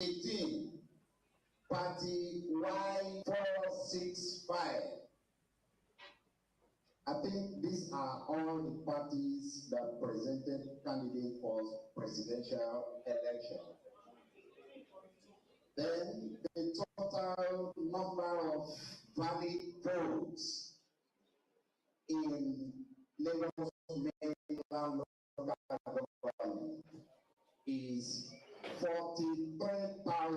18, Party Y465. I think these are all the parties that presented candidates for presidential election. Then the total number of valid votes in Lagos mainland local government is 43,095.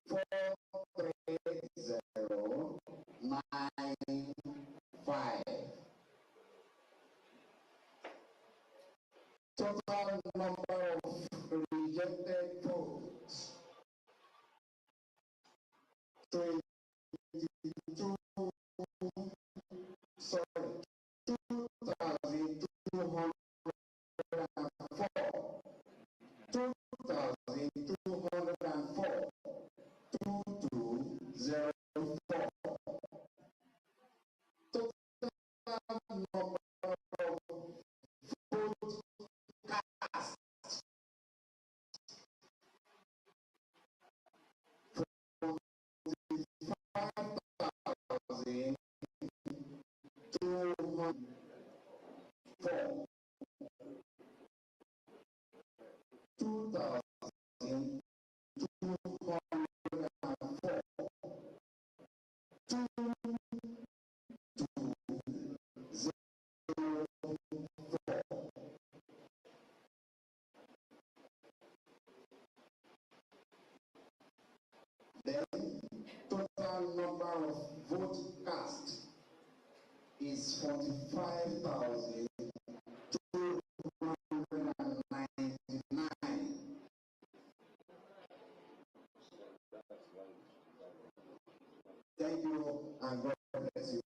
43095. Total number of rejected votes 22, sorry, 2,204. 2,204. 2204. Total number of votes cast 45,204. 2,204. 2,204. Then total number of votes cast is 45,299. Thank you and God bless you.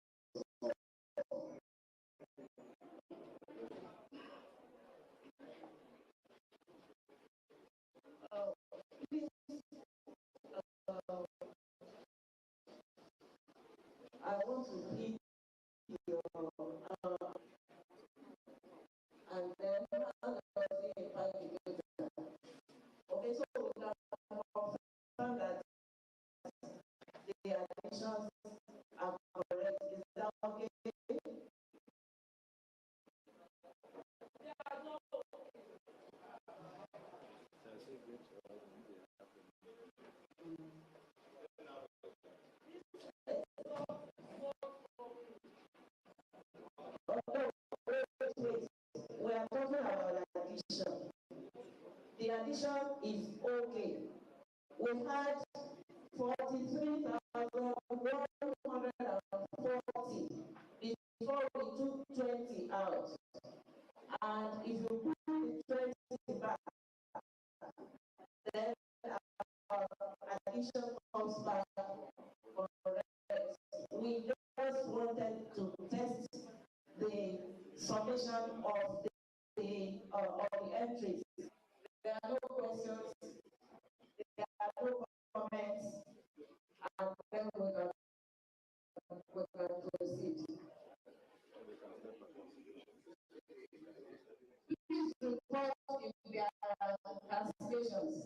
I want to read your and then I'm going to invite you to that. Okay, so we can confirm that the additions are correct. Is that okay? We are talking about addition. The addition is okay. We had 43,140 before we took 20 out. And if you put the 20 back, then our addition comes back correct. We just wanted to test the summation of the entries. There are no questions, there are no comments, and then we can proceed. Please report if there are cancellations.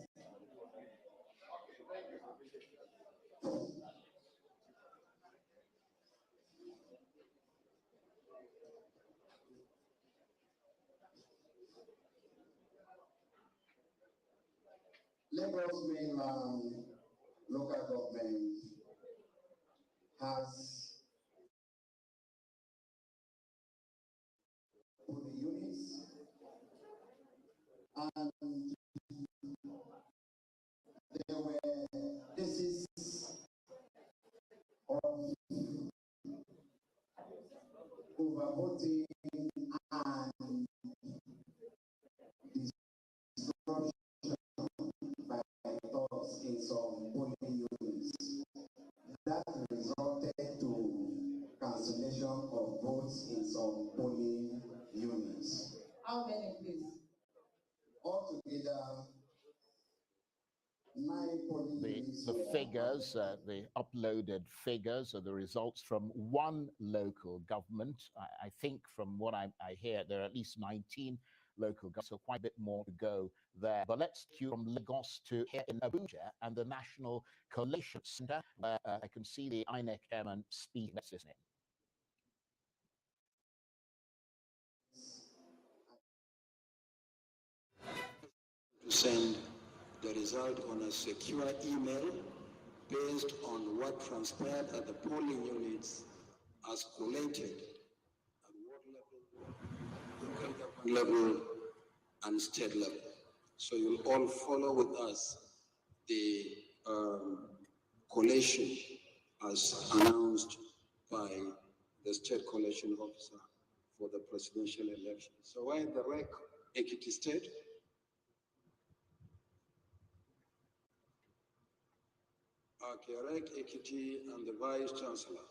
Lagos mainland local government has polling units, and there were cases of overvoting and disruption by thugs in some polling units. That resulted to cancellation of votes in some polling units. How many, please? Altogether, 9 polling units. The figures, the uploaded figures are the results from one local government. I think from what I hear, there are at least 19 local government, so quite a bit more to go there. But let's cue from Lagos to here in Abuja and the National Coalition Center, where I can see the INEC chairman speak. What's his name? To send the result on a secure email based on what transpired at the polling units as collated at ward level, local government level, and state level. So you'll all follow with us the collation as announced by the state collation officer for the presidential election. So why the REC Ekiti State? REC Ekiti and the Vice Chancellor,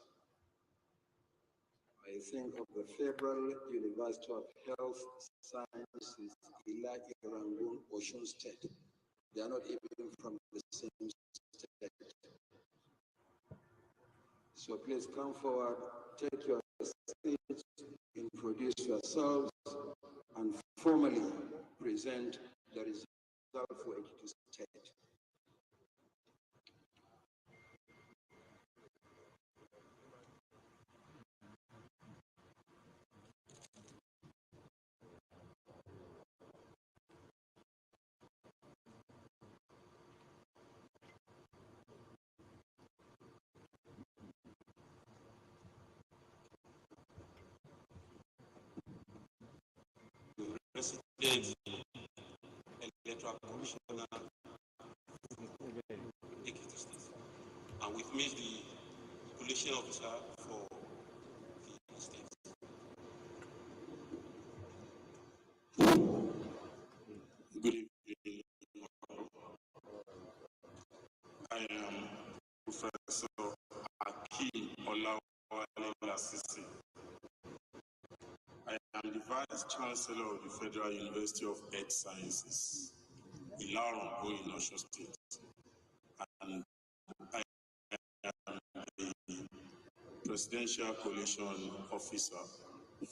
I think, of the Federal University of Health Sciences, Ila Irangun, Osun State. They are not even from the same state. So please come forward, take your seats, introduce yourselves, and formally present the result for Ekiti State. President, Electoral Commissioner, Ekiti State, and with me the collation officer for the state. Good evening. I am Professor Akin Olawale Lasisi. I am the Vice Chancellor of the Federal University of Earth Sciences, Ilorin, in Osun State, and I am the Presidential Coalition Officer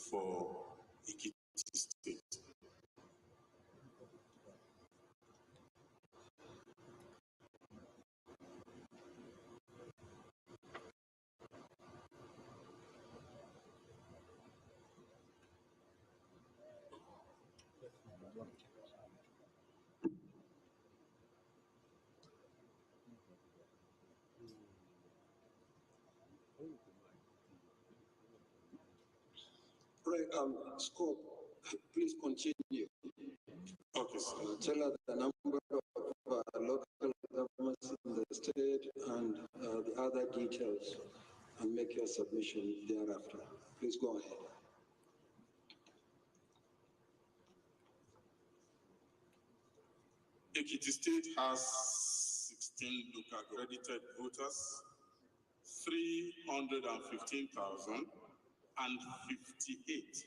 for Ekiti State. Right, Scope, please continue. Okay, so tell us the number of local governments in the state and the other details, and make your submission thereafter. Please go ahead. Ekiti State has 16 local accredited voters, 315,058.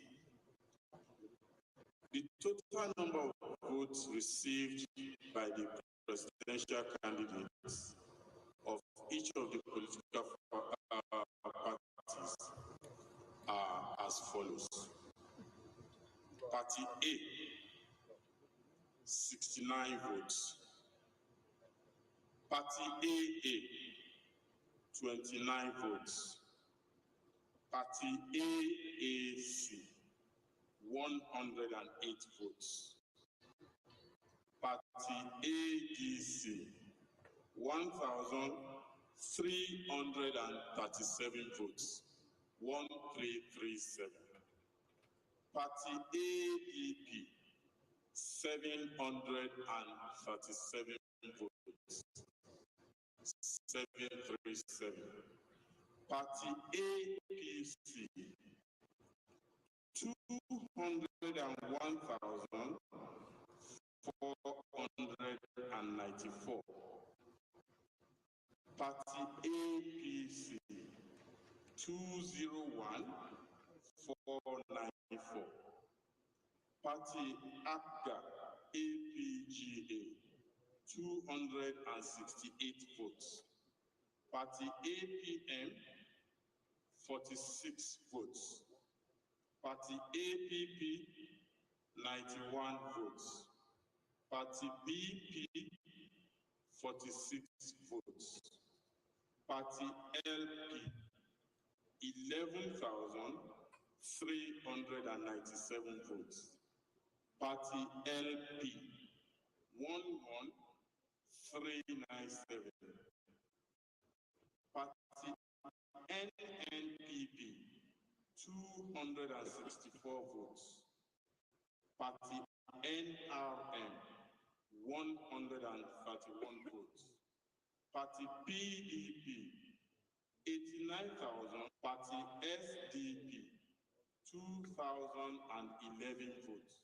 The total number of votes received by the presidential candidates of each of the political parties are as follows. Party A, 69 votes. Party AA, 29 votes. Party AAC, 108 votes. Party ADC, 1,337 votes, 1337. Party AEP, 737 votes, 737. Party APC, 201,494. Party APC, 201,494. Party APGA, APGA, 268 votes. Party APM, 46 votes. Party APP, 91 votes. Party BP, 46 votes. Party LP, 11,397 votes. Party LP, 11,397. Party NNPP, 264 votes. Party NRM, 131 votes. Party PDP, 89,000. Party SDP, 2,011 votes.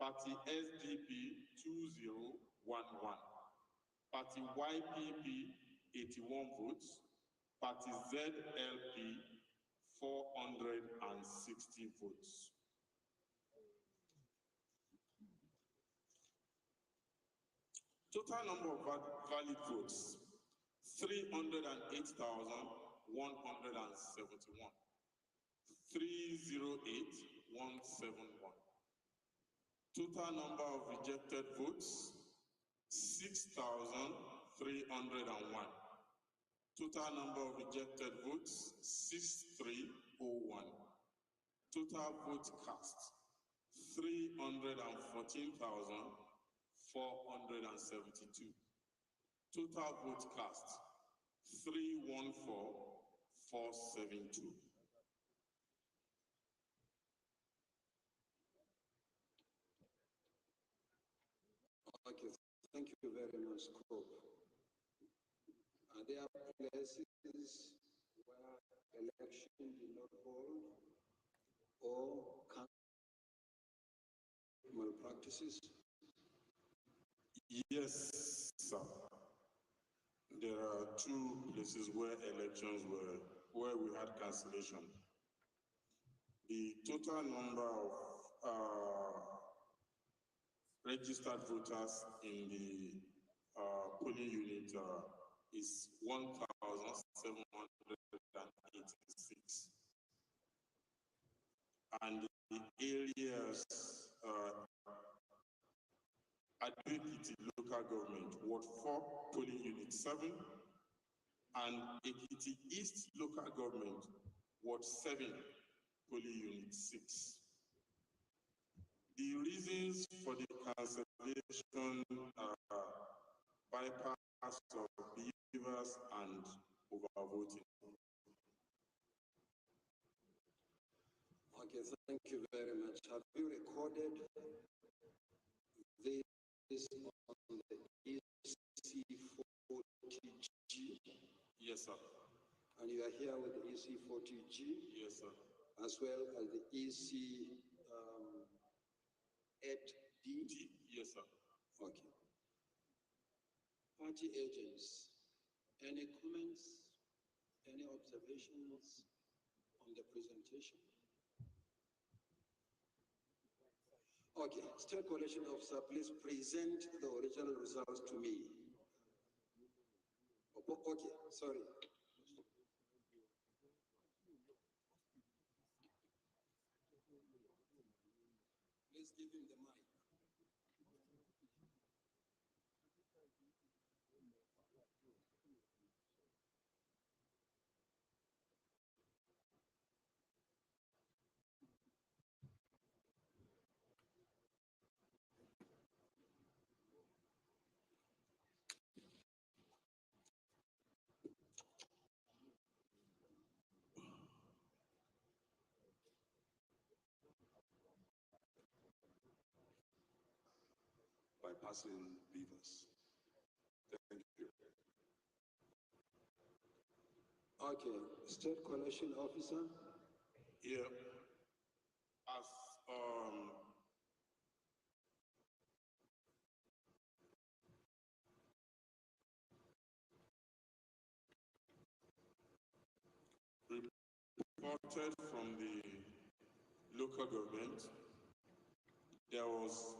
Party SDP, 2011. Party YPP, 81 votes. Party ZLP, 460 votes. Total number of valid votes, 308,171. 308,171. Total number of rejected votes, 6,301. Total number of rejected votes, 6,301. Total votes cast, 314,472. Total votes cast, 314,472. Okay, thank you very much, Cope. Are there places where election did not hold or malpractices? Yes, sir. There are two places where elections where we had cancellation. The total number of registered voters in the polling unit is 1,786. And the areas Ekiti local government, Ward 4, polling unit 7, and Ekiti East local government, Ward 7, polling unit 6. The reasons for the cancellation are bypass of beavers and overvoting. Okay, thank you very much. Have you recorded this on the EC40G? Yes, sir. And you are here with the EC40G? Yes, sir. As well as the EC8D? Yes, sir. Okay. Party agents, any comments, any observations on the presentation? Okay, State Coalition Officer, please present the original results to me. Okay, sorry. Please give him the mic. Bypassing beavers. Thank you. Okay, State Coalition Officer. Here, as reported from the local government, there was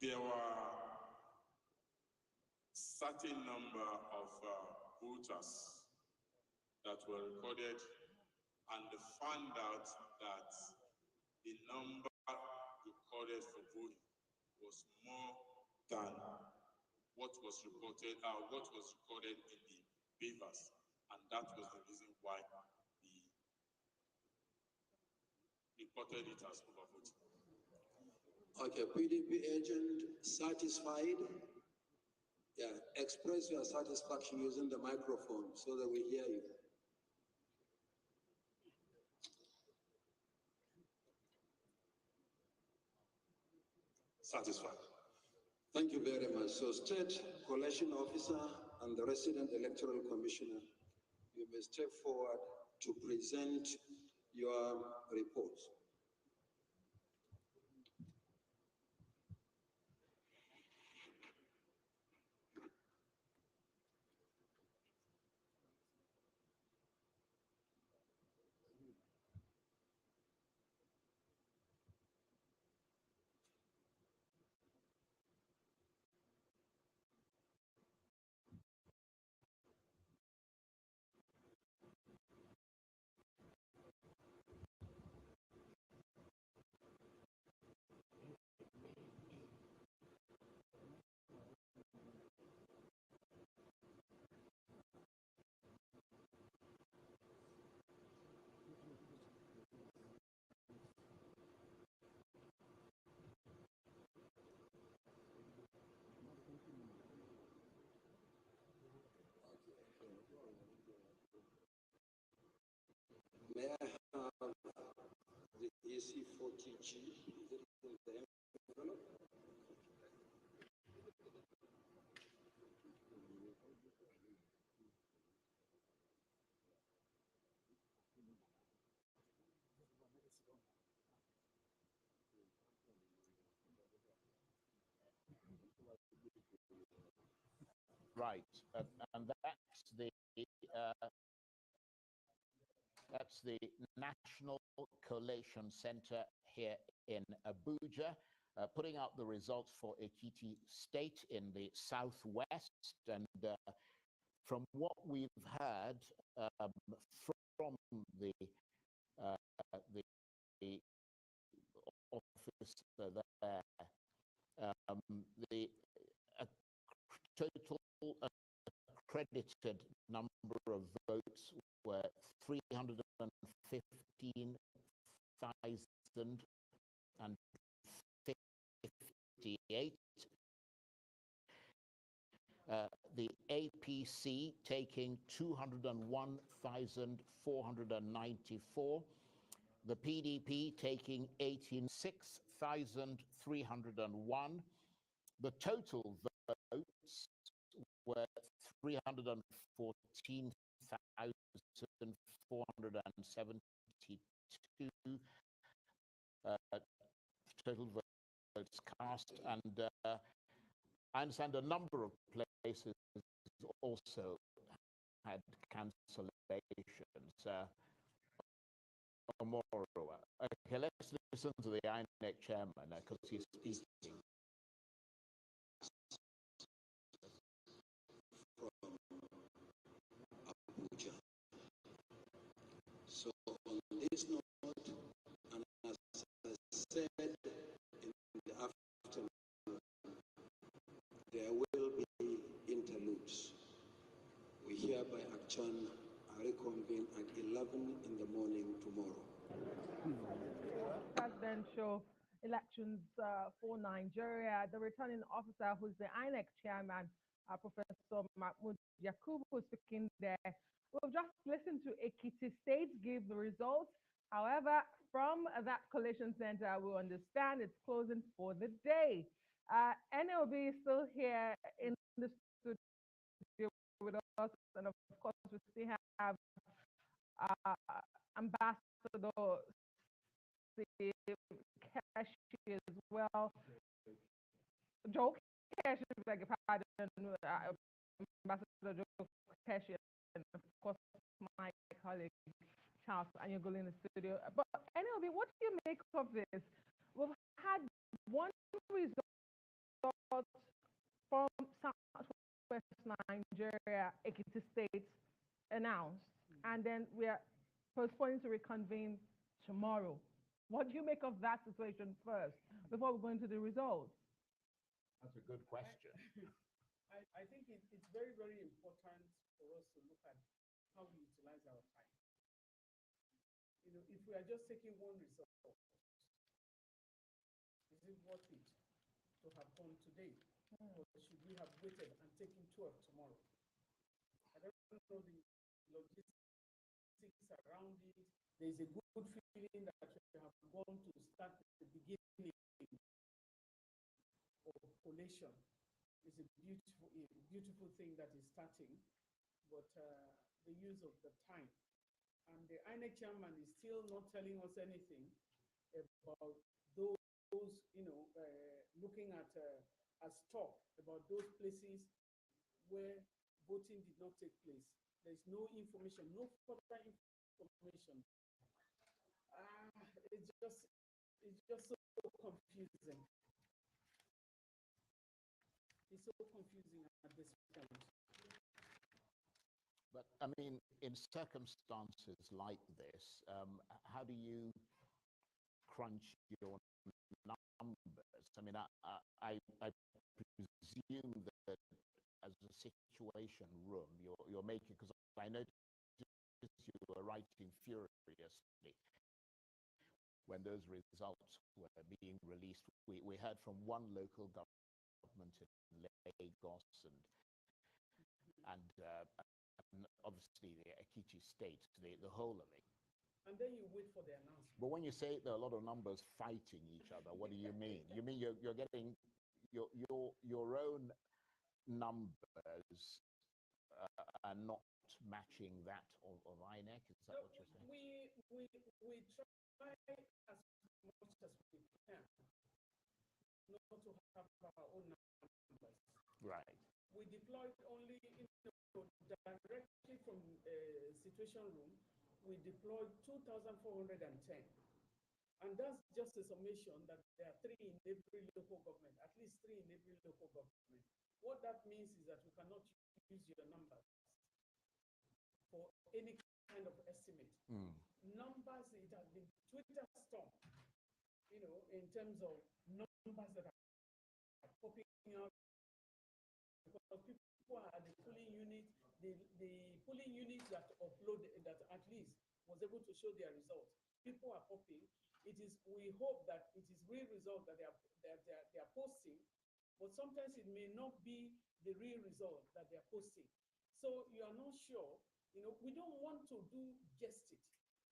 there were certain number of voters that were recorded and they found out that the number recorded for voting was more than what was recorded in the papers, and that was the reason why they reported it as overvoting. Okay, PDP agent, satisfied? Yeah, express your satisfaction using the microphone so that we hear you. Satisfied. Thank you very much. So, State Collation Officer and the Resident Electoral Commissioner, you may step forward to present your reports. May I have the AC40G? Is it in the envelope? Right, and uh, that's the National Collation Center here in Abuja, putting out the results for Ekiti State in the southwest. And from what we've heard from the officer there, the total accredited number of votes were 315,058. The APC taking 201,494. The PDP taking 86,301. The total votes were 314,472 total votes cast, and I understand a number of places also had cancellations. Okay, let's listen to the INEC chairman because he's speaking. Abuja. So on this note, and as I said in the afternoon, there will be interludes. We hereby adjourn and reconvene at 11 in the morning tomorrow. Presidential elections for Nigeria. The returning officer, who's the INEC chairman, Professor Mahmoud Yakubu, speaking there. We've just listened to Ekiti State give the results. However, from that collation center, we understand it's closing for the day. NLB is still here in the studio with us, and of course, we still have Ambassador Keshi as well. Joe Keshi, beg your pardon, Ambassador Joe Keshi, and of course my colleague Charles Anyagoli in the studio. But anyway, what do you make of this? We've had one result from Southwest Nigeria, Ekiti State, announced, and then we are postponing to reconvene tomorrow. What do you make of that situation first before we go into the results? That's a good question. I think it's very, very important for us to look at how we utilize our time. You know, if we are just taking one result, is it worth it to have gone today? Or should we have waited and taken 12 tomorrow? I don't know the logistics around it. There's a good feeling that we have gone to start the beginning of collation. It's a beautiful thing that is starting, but the use of the time. And the INEC chairman is still not telling us anything about those, looking at a stop about those places where voting did not take place. There's no information, no further information. It's just so confusing. It's so confusing at this point. But I mean, in circumstances like this, how do you crunch your numbers? I mean, I presume that as a situation room, you're making, because I noticed you were writing furiously when those results were being released. We heard from one local government in Lagos and obviously the Ekiti state, the whole of it. And then you wait for the announcement. But when you say there are a lot of numbers fighting each other, what do you mean? You mean you're getting your own numbers are not matching that of INEC? Is that what you're saying? We try as much as we can not to have our own numbers. Right. We deployed only directly from situation room. We deployed 2,410. And that's just a summation that there are 3 in every local government, at least 3 in every local government. What that means is that we cannot use your numbers for any kind of estimate. Numbers, it has been Twitter storm, in terms of numbers that are popping out because people are at the polling unit, the polling units that uploaded, that at least was able to show their results. People are popping. We hope that it is real result that they are posting, but sometimes it may not be the real result that they are posting. So you are not sure. We don't want to guess it.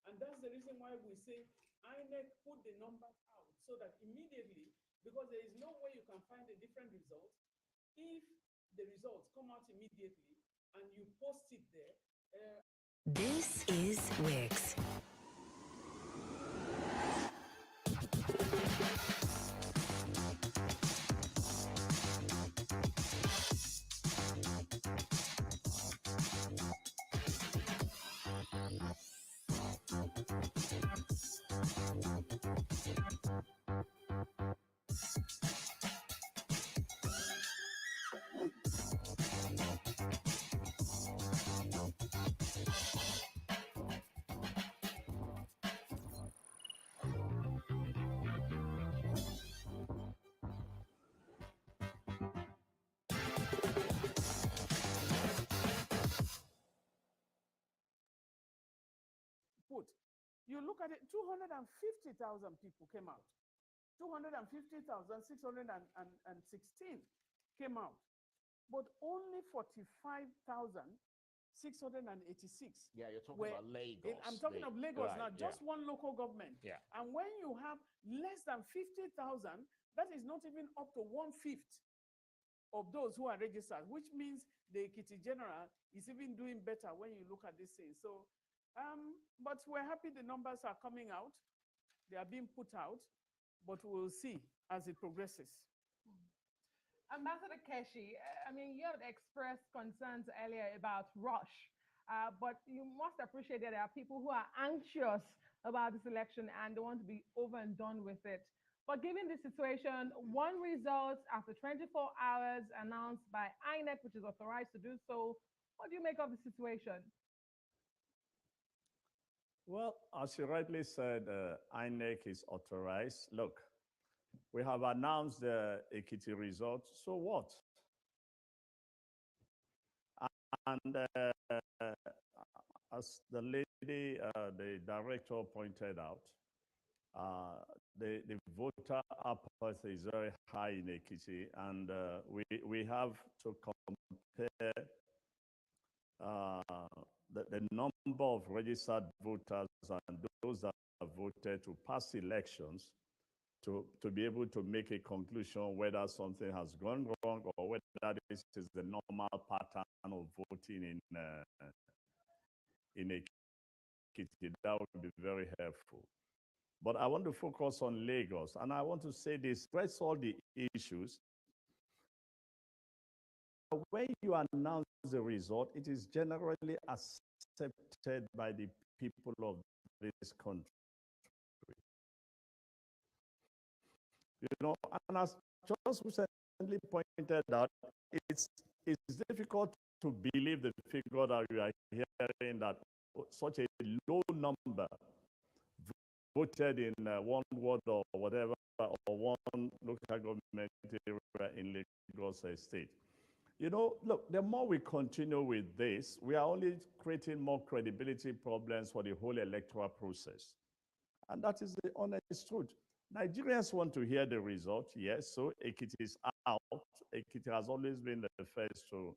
And that's the reason why we say INEC put the numbers out so that immediately, because there is no way you can find a different result, if the results come out immediately and you post it there. This is Wix. You look at it, 250,000 people came out. 250,616 came out, but only 45,686. Yeah, you're talking about Lagos. I'm talking of Lagos now, just one local government. Yeah. And when you have less than 50,000, that is not even up to 1/5 of those who are registered, which means the Ekiti General is even doing better when you look at this thing. So, but we're happy the numbers are coming out. They are being put out, but we'll see as it progresses. Ambassador Keshi, I mean, you have expressed concerns earlier about rush, but you must appreciate that there are people who are anxious about this election and they want to be over and done with it. But given the situation, one result after 24 hours announced by INEC, which is authorized to do so, what do you make of the situation? Well, as you rightly said, INEC is authorized. Look, we have announced the Ekiti results. So what? And as the lady, the director pointed out, the voter apathy is very high in Ekiti, and we have to compare the number of registered voters and those that have voted to pass elections to be able to make a conclusion whether something has gone wrong or whether this is the normal pattern of voting in Ekiti. That would be very helpful. But I want to focus on Lagos, and I want to say this, press all the issues. When you announce the result, it is generally accepted by the people of this country. You know, and as just recently pointed out, it's difficult to believe the figure that we are hearing, that such a low number voted in one ward or whatever, or one local government area in Lagos State. You know, look, the more we continue with this, we are only creating more credibility problems for the whole electoral process. And that is the honest truth. Nigerians want to hear the result, yes, so Ekiti is out. Ekiti has always been the first to,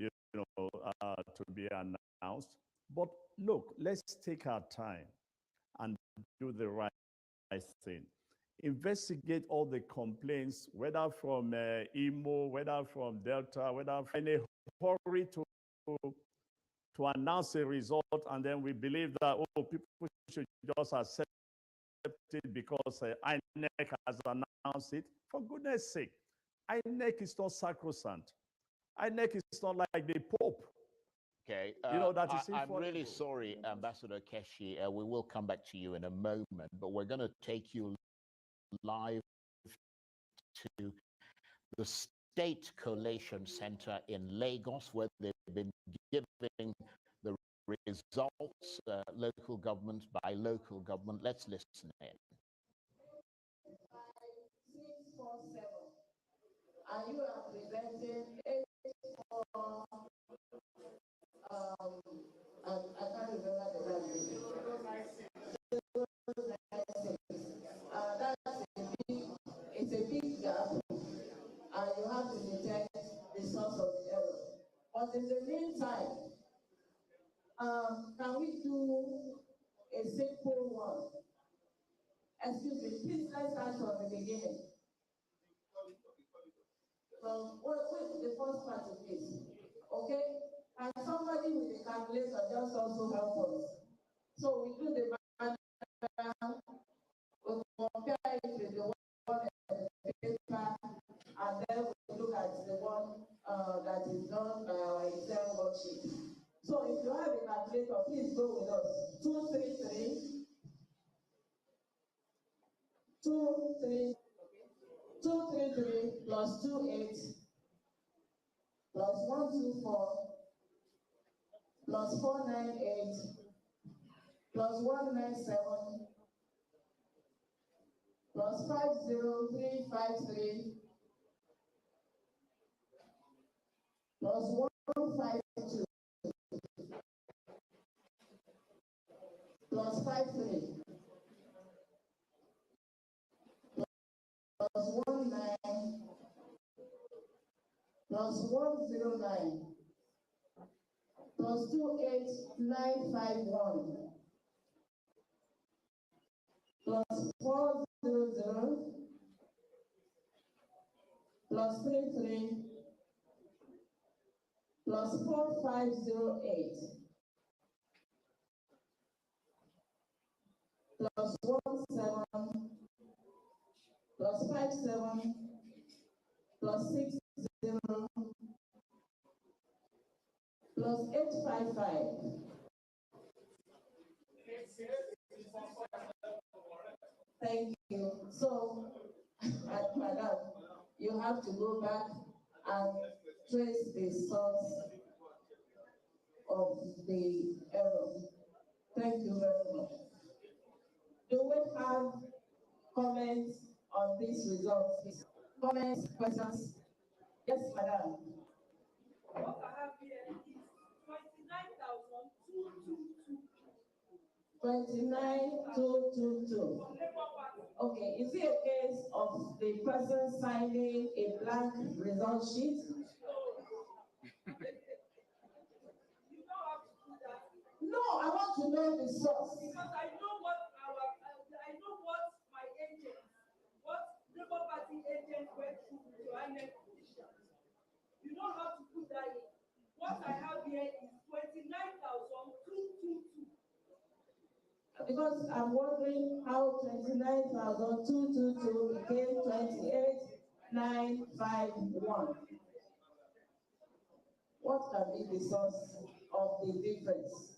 to be announced. But look, let's take our time and do the right thing. Investigate all the complaints, whether from Imo, whether from Delta, whether from any hurry to announce a result, and then we believe that, oh, people should just accept it because INEC has announced it. For goodness sake, INEC is not sacrosanct. INEC is not like the Pope. Okay, that is I'm really sorry, Ambassador Keshi. We will come back to you in a moment, but we're going to take you live to the State Collation Center in Lagos, where they've been giving the results, local government by local government. Let's listen in. 647. And you are presenting 84. I can't remember the language. It's a big gap, and you have to detect the source of the error. But in the meantime, can we do a simple one? Excuse me, please let's start from the beginning. From the first part of this, okay? And somebody with a calculator just also help us. So we do the math, we compare it with the one in the paper, and then we look at the one that is done by our Excel worksheet. So if you have a calculator, please go with us. 233 plus 28 plus 124 plus 498 plus 197 plus 50353 plus 152 plus 53 plus 19 plus 109 plus 28951 plus 400 plus 33 plus 4508 plus 17 plus 57 plus 60 plus 855. Thank you. So, Madam, you have to go back and trace the source of the error. Thank you very much. Do we have comments on these results? Comments, questions? Yes, madam. What I have here is 29,222. 29,222. Okay, is it a case of the person signing a blank result sheet? No, I want to know the source. Because I know what my agents, what Labour Party agents went through to INEC officials. You don't have to put that in. What I have here is 29,222. Because I'm wondering how 29,222 became 28,951. What can be the source of the difference?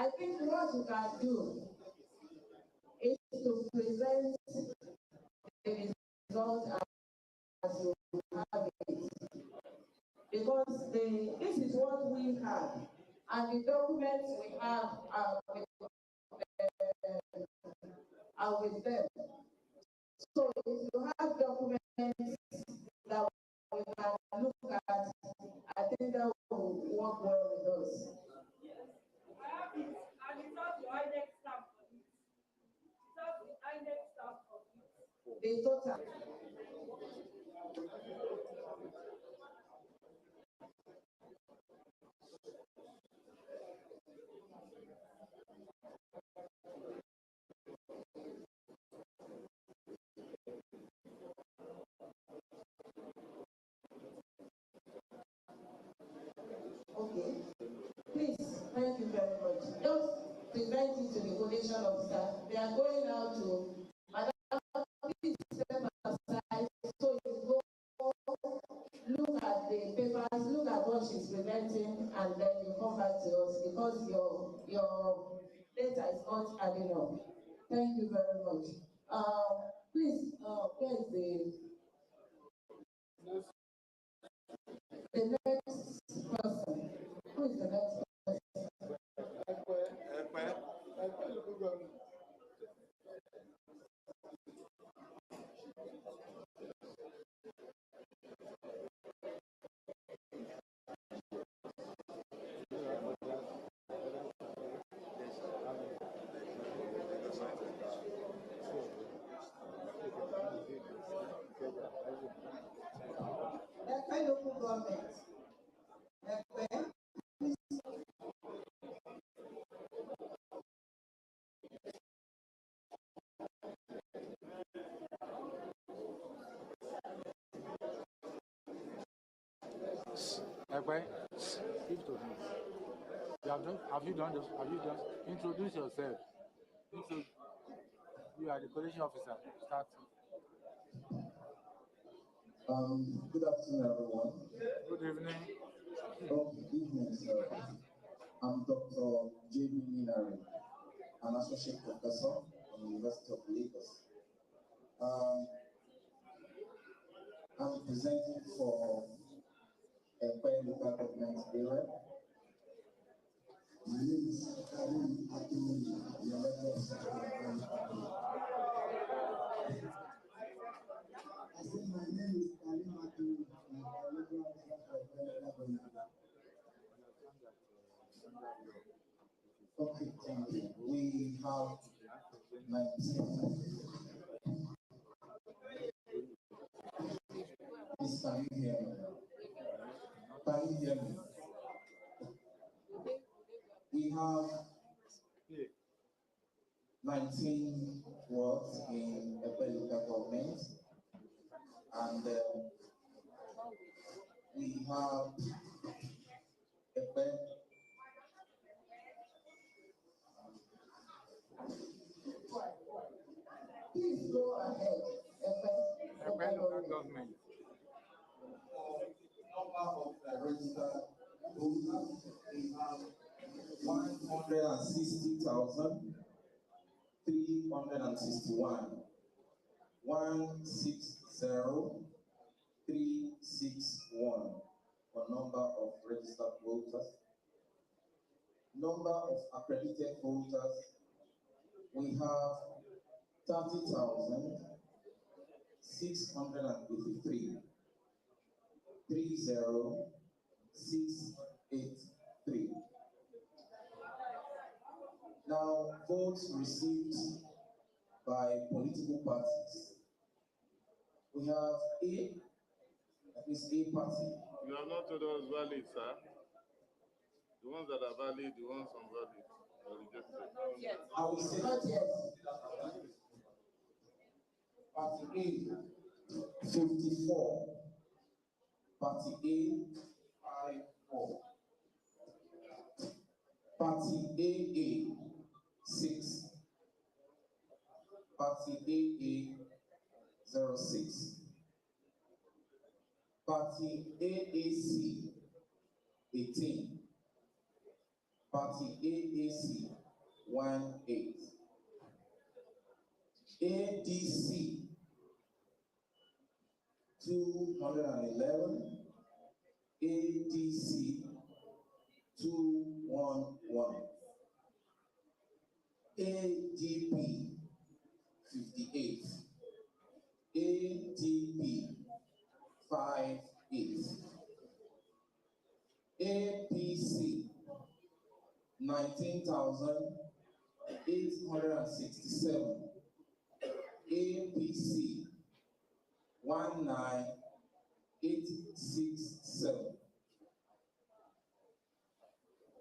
I think what you can do is to present the result as you have it. Because this is what we have, and the documents we have are with them. So if you have documents that we can look at, I think that will work well with us. I have it, and it has the INEC stamp on it. It has the INEC stamp on it. The total. Okay. Please, thank you very much. Just present it to the collation officer. They are going out to Madam, please step aside so you go look at the papers, look at what she's presenting, and then you come back to us because your data is not adding up. Thank you very much. Please, where is the next person? Who is the next person? Local government. Speak to him. Have you done this? Have you done? Introduce yourself. You are the collation officer. Start. Good afternoon, everyone. Good evening. Oh, good evening, sir. I'm Dr. J.B. Minari, an associate professor from the University of Lagos. I'm presenting for a local government area. My name is Karim Akinwumi, the elected secretary. I said my name is Karim Akinwumi, the elected secretary. Okay, thank you. We have 19. Please, can you hear me? Can you hear me? We have 19 wards in a local government, and we have a Please go ahead. Local government. Number of registered voters, we have 160,000 361. 160361 for number of registered voters. Number of accredited voters, we have 30,683. 30683. Now, votes received by political parties. We have A, that is A party. You have not told us valid, sir. The ones that are valid, the ones unvalid, or rejected. Yes. I will say not yet. Party A, 54. Party A, 54. Party AA, 6. Party AA, 06. Party AAC, 18. Party AAC, 18. ADC, 211. ADC, 211. ADP, 58. ADP, 58. APC, 19,867. APC, 19867.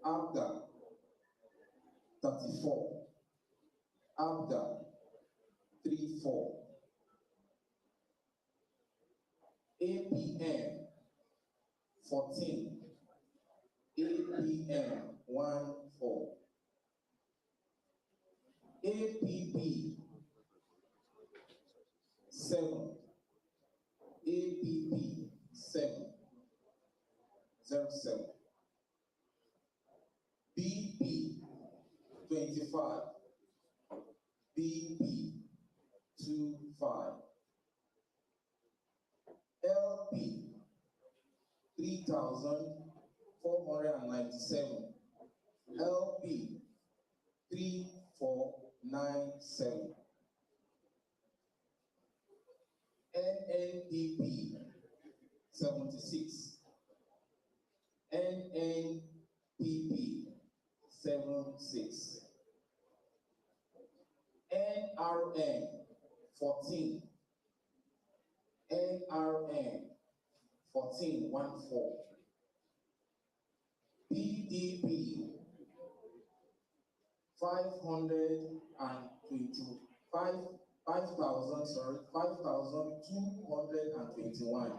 ABDA, 34. ABDA, 34. APM, 14. APM, 14. APP, 7. APP, 7. 07. BP, 25. BP, 25. LP, 3,497. LP, 3497. NNDP, 76. NNPP, 76. NRN, 14. NRN, 14, 14. PDP, 5,221.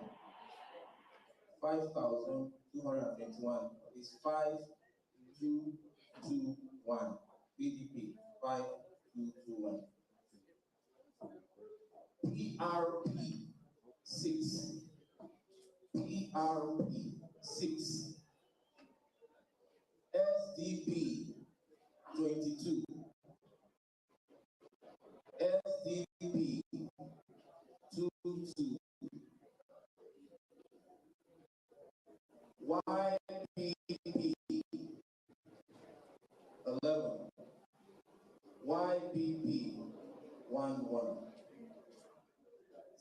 5,221 is 5221. PDP, 5221. PRP, 6. PRP, 6. SDP, 22. SDP, 22. YPP, 11. YPP, 11.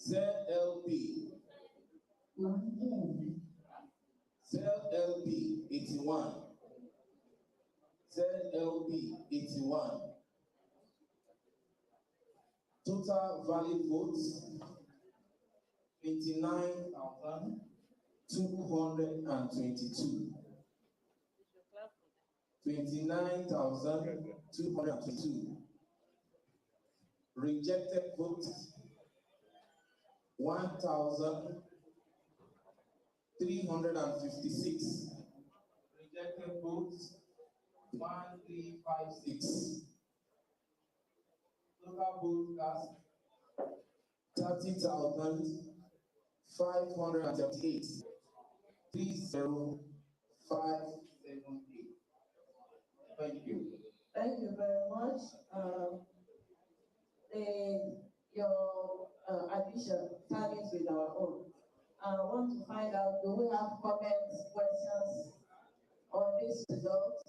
ZLP, ZLP, 81. ZLP, 81. Total valid votes, 29,222. 29,222. Rejected votes, 1,356. Rejected votes, 1356. Total vote cast, 30,578. 30578. Thank you. Thank you very much. your addition tallies with our own. I want to find out, do we have comments, questions on this result?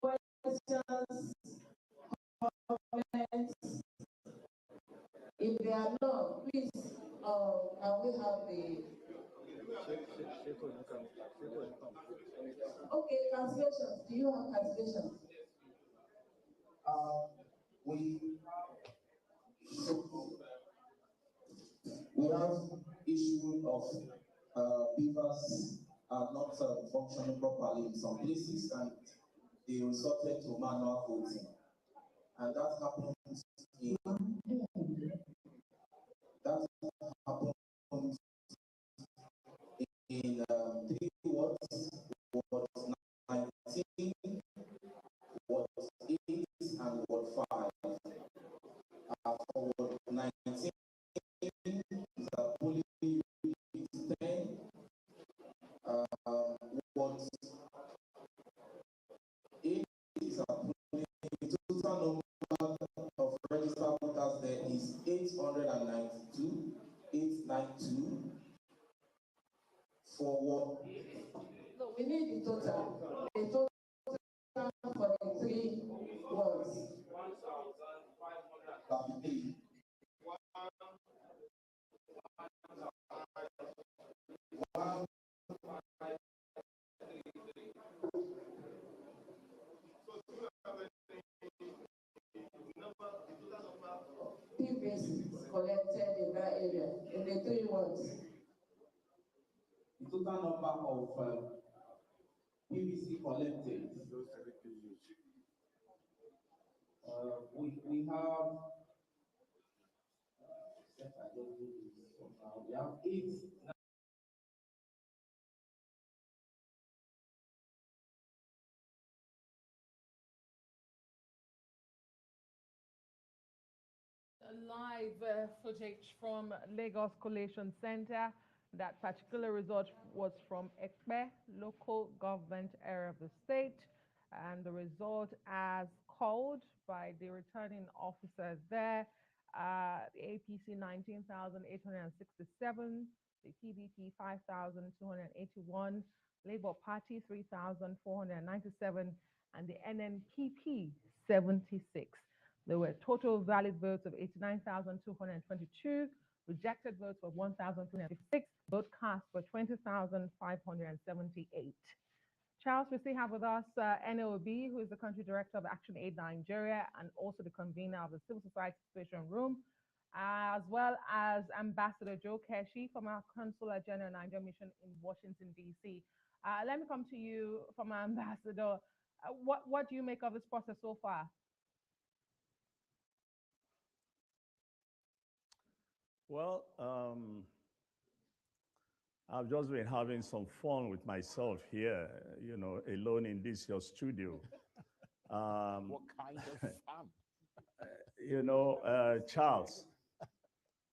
Questions, comments? If there are none, please, can we have the... Okay, translations. Do you have translations? We have issue of beavers are not functioning properly in some places, and they resorted to manual voting, and that happens in three wards: Ward 19, Ward 8, and Ward 5. For Ward 19, is a polling unit 10. Ward 8 is a polling unit. Total number of registered voters there is 892. 892. For Ward. No, we need the total. The total for the three wards. 1,533. PVCs collected in that area, in the three wards. The total number of PVC collected. We have. We have 8. Live footage from Lagos Collation Center. That particular result was from Ekpe, local government area of the state, and the result as called by the returning officers there, the APC 19,867, the PDP 5,281, Labour Party 3,497, and the NNPP 76. There were total valid votes of 89,222, rejected votes of 1,256, vote cast for 20,578. Charles, we still have with us NOB, who is the Country Director of Action Aid Nigeria and also the convener of the Civil Society Situation Room, as well as Ambassador Joe Keshi from our Consular General Nigeria Mission in Washington, D.C. Let me come to you from our Ambassador. What do you make of this process so far? Well, I've just been having some fun with myself here, alone in this your studio. What kind of fun?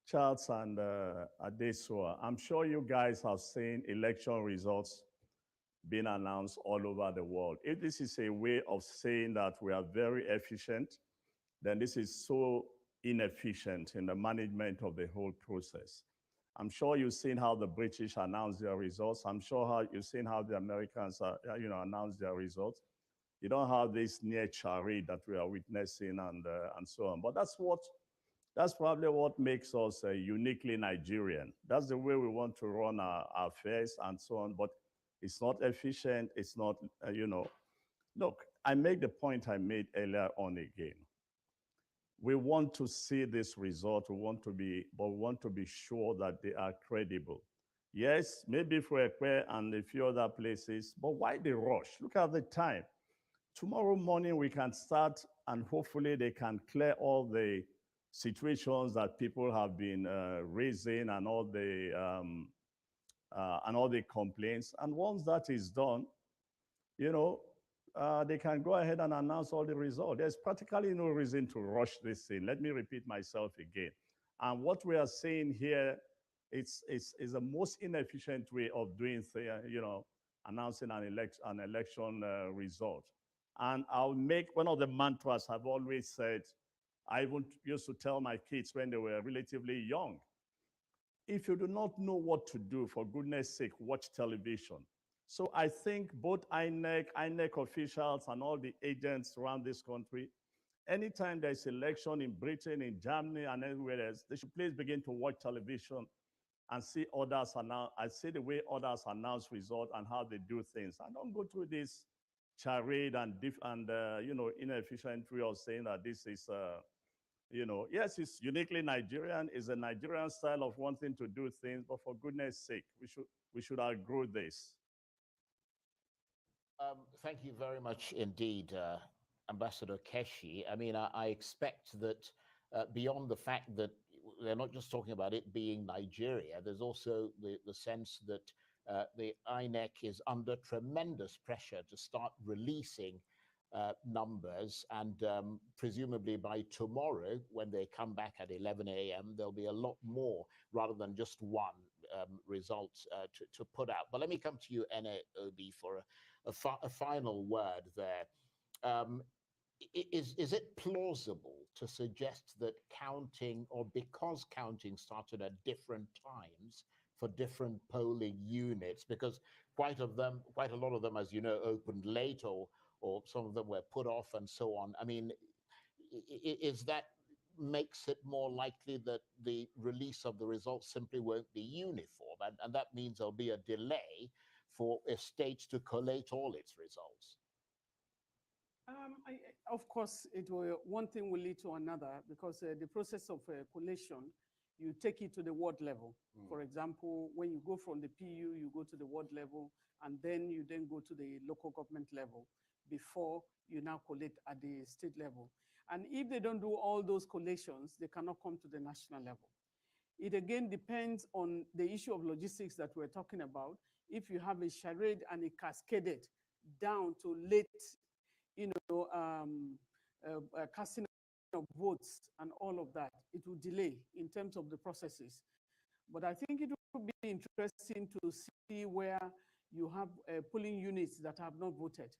Charles and Adesua, I'm sure you guys have seen election results being announced all over the world. If this is a way of saying that we are very efficient, then this is so inefficient in the management of the whole process. I'm sure you've seen how the British announced their results. I'm sure you've seen how the Americans announced their results. You don't have this near charade that we are witnessing and so on. But that's probably what makes us uniquely Nigerian. That's the way we want to run our affairs and so on. But it's not efficient. It's not, Look, I make the point I made earlier on again. We want to see this result, but we want to be sure that they are credible. Yes, maybe for Ekpe and a few other places, but why the rush? Look at the time. Tomorrow morning we can start, and hopefully they can clear all the situations that people have been raising and all the complaints. And once that is done, they can go ahead and announce all the results. There's practically no reason to rush this thing. Let me repeat myself again. And what we are saying here is the most inefficient way of doing, announcing an election result. And I'll make one of the mantras I've always said I even used to tell my kids when they were relatively young, if you do not know what to do, for goodness sake, watch television. So I think both INEC officials and all the agents around this country, anytime there's election in Britain, in Germany, and everywhere else, they should please begin to watch television and see others announce, I see the way others announce results and how they do things. And don't go through this charade and inefficient way of saying that this is yes, it's uniquely Nigerian, it's a Nigerian style of wanting to do things, but for goodness sake, we should outgrow this. Thank you very much indeed, Ambassador Keshi. I mean, I expect that beyond the fact that they're not just talking about it being Nigeria, there's also the sense that the INEC is under tremendous pressure to start releasing numbers, and presumably by tomorrow, when they come back at 11 a.m., there'll be a lot more rather than just one result to put out. But let me come to you, NAOB, for a final word there. Is it plausible to suggest that counting, or because counting started at different times for different polling units, because quite a lot of them, as you know, opened late, or some of them were put off and so on? I mean, is that makes it more likely that the release of the results simply won't be uniform, and that means there'll be a delay for a state to collate all its results? Of course, one thing will lead to another, because the process of collation, you take it to the ward level. For example, when you go from the PU, you go to the ward level, and then you go to the local government level before you now collate at the state level. And if they don't do all those collations, they cannot come to the national level. It again depends on the issue of logistics that we're talking about. If you have a charade and a cascaded down to late, casting of votes and all of that, it will delay in terms of the processes. But I think it would be interesting to see where you have polling units that have not voted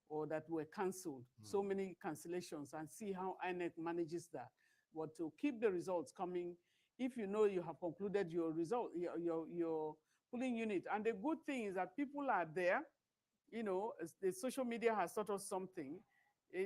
or that were canceled, so many cancellations, and see how INEC manages that. But to keep the results coming, if you know you have concluded your result, your polling unit. And the good thing is that people are there. The social media has taught us something.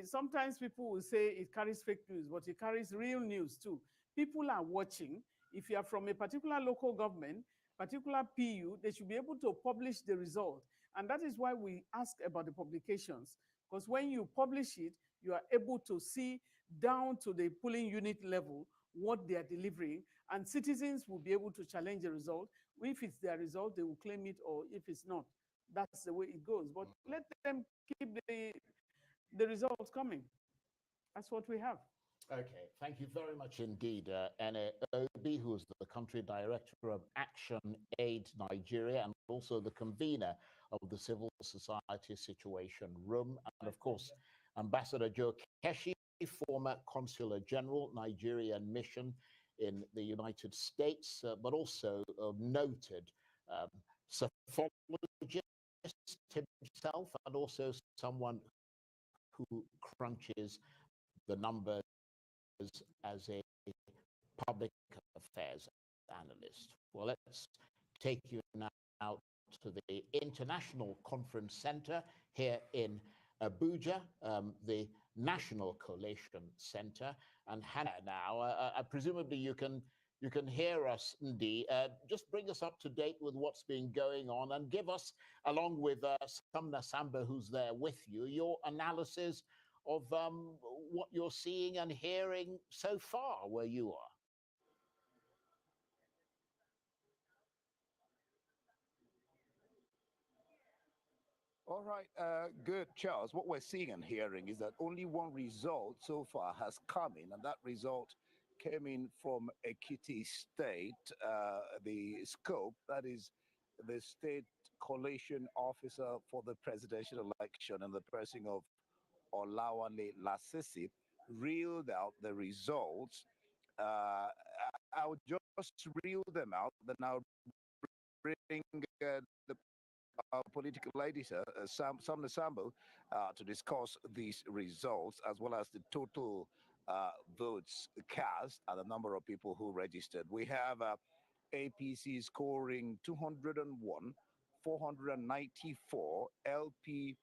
Sometimes people will say it carries fake news, but it carries real news too. People are watching. If you are from a particular local government, particular PU, they should be able to publish the result. And that is why we ask about the publications, because when you publish it, you are able to see down to the polling unit level what they are delivering, and citizens will be able to challenge the result. If it's their result, they will claim it, or if it's not, that's the way it goes. But let them keep the results coming. That's what we have. Okay, thank you very much indeed, NAOB, who is the country director of Action Aid Nigeria and also the convener of the Civil Society Situation Room, and of course, Ambassador Joe Keshi, former Consular General, Nigerian Mission in the United States, but also a noted psephologist himself, and also someone who crunches the numbers as a public affairs analyst. Well, let's take you now to the International Conference Center here in Abuja, the National Collation Center. And Hannah, now, presumably you can hear us, Ndi. Just bring us up to date with what's been going on, and give us, along with Sumna Samba, who's there with you, your analysis of what you're seeing and hearing so far where you are. All right, good, Charles. What we're seeing and hearing is that only one result so far has come in, and that result came in from Ekiti State, the scope, that is the state collation officer for the presidential election, and the person of Olawale Lasisi reeled out the results. I'll just reel them out, then I'll bring the political editor, Sumna Sambo, to discuss these results, as well as the total votes cast and the number of people who registered. We have APC scoring 201, 494, LP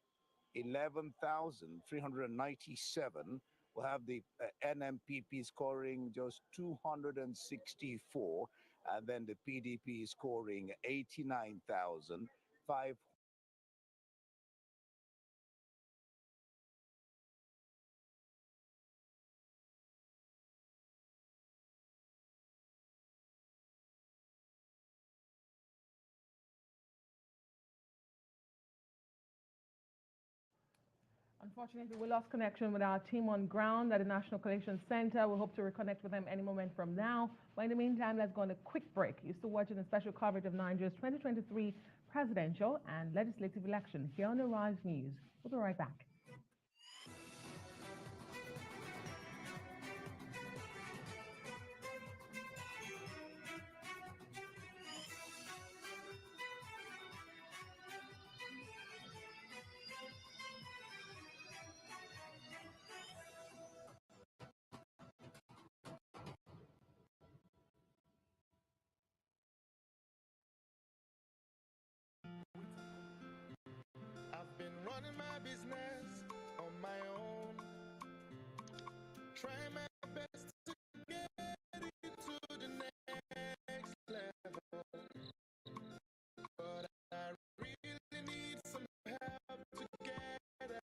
11,397. We have the NMPP scoring just 264, and then the PDP scoring 89,500. Unfortunately, we lost connection with our team on ground at the National Collation Center. We hope to reconnect with them any moment from now. But in the meantime, let's go on a quick break. You're still watching the special coverage of Nigeria's 2023 presidential and legislative election here on the Rise News. We'll be right back. I've been running my business on my own, trying my best to get it to the next level, but I really need some help to get ahead.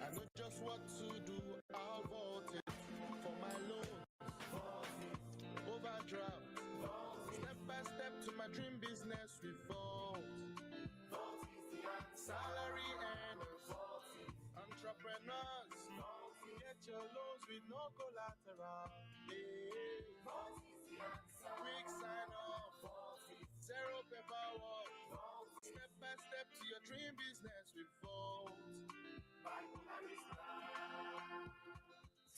I know just what to do. I'll vote it for my loan, overdraft, step by step to my dream business with vote. Salary earners, entrepreneurs, get your loans with no collateral. Quick sign off, zero paperwork, step by step to your dream business with Vote.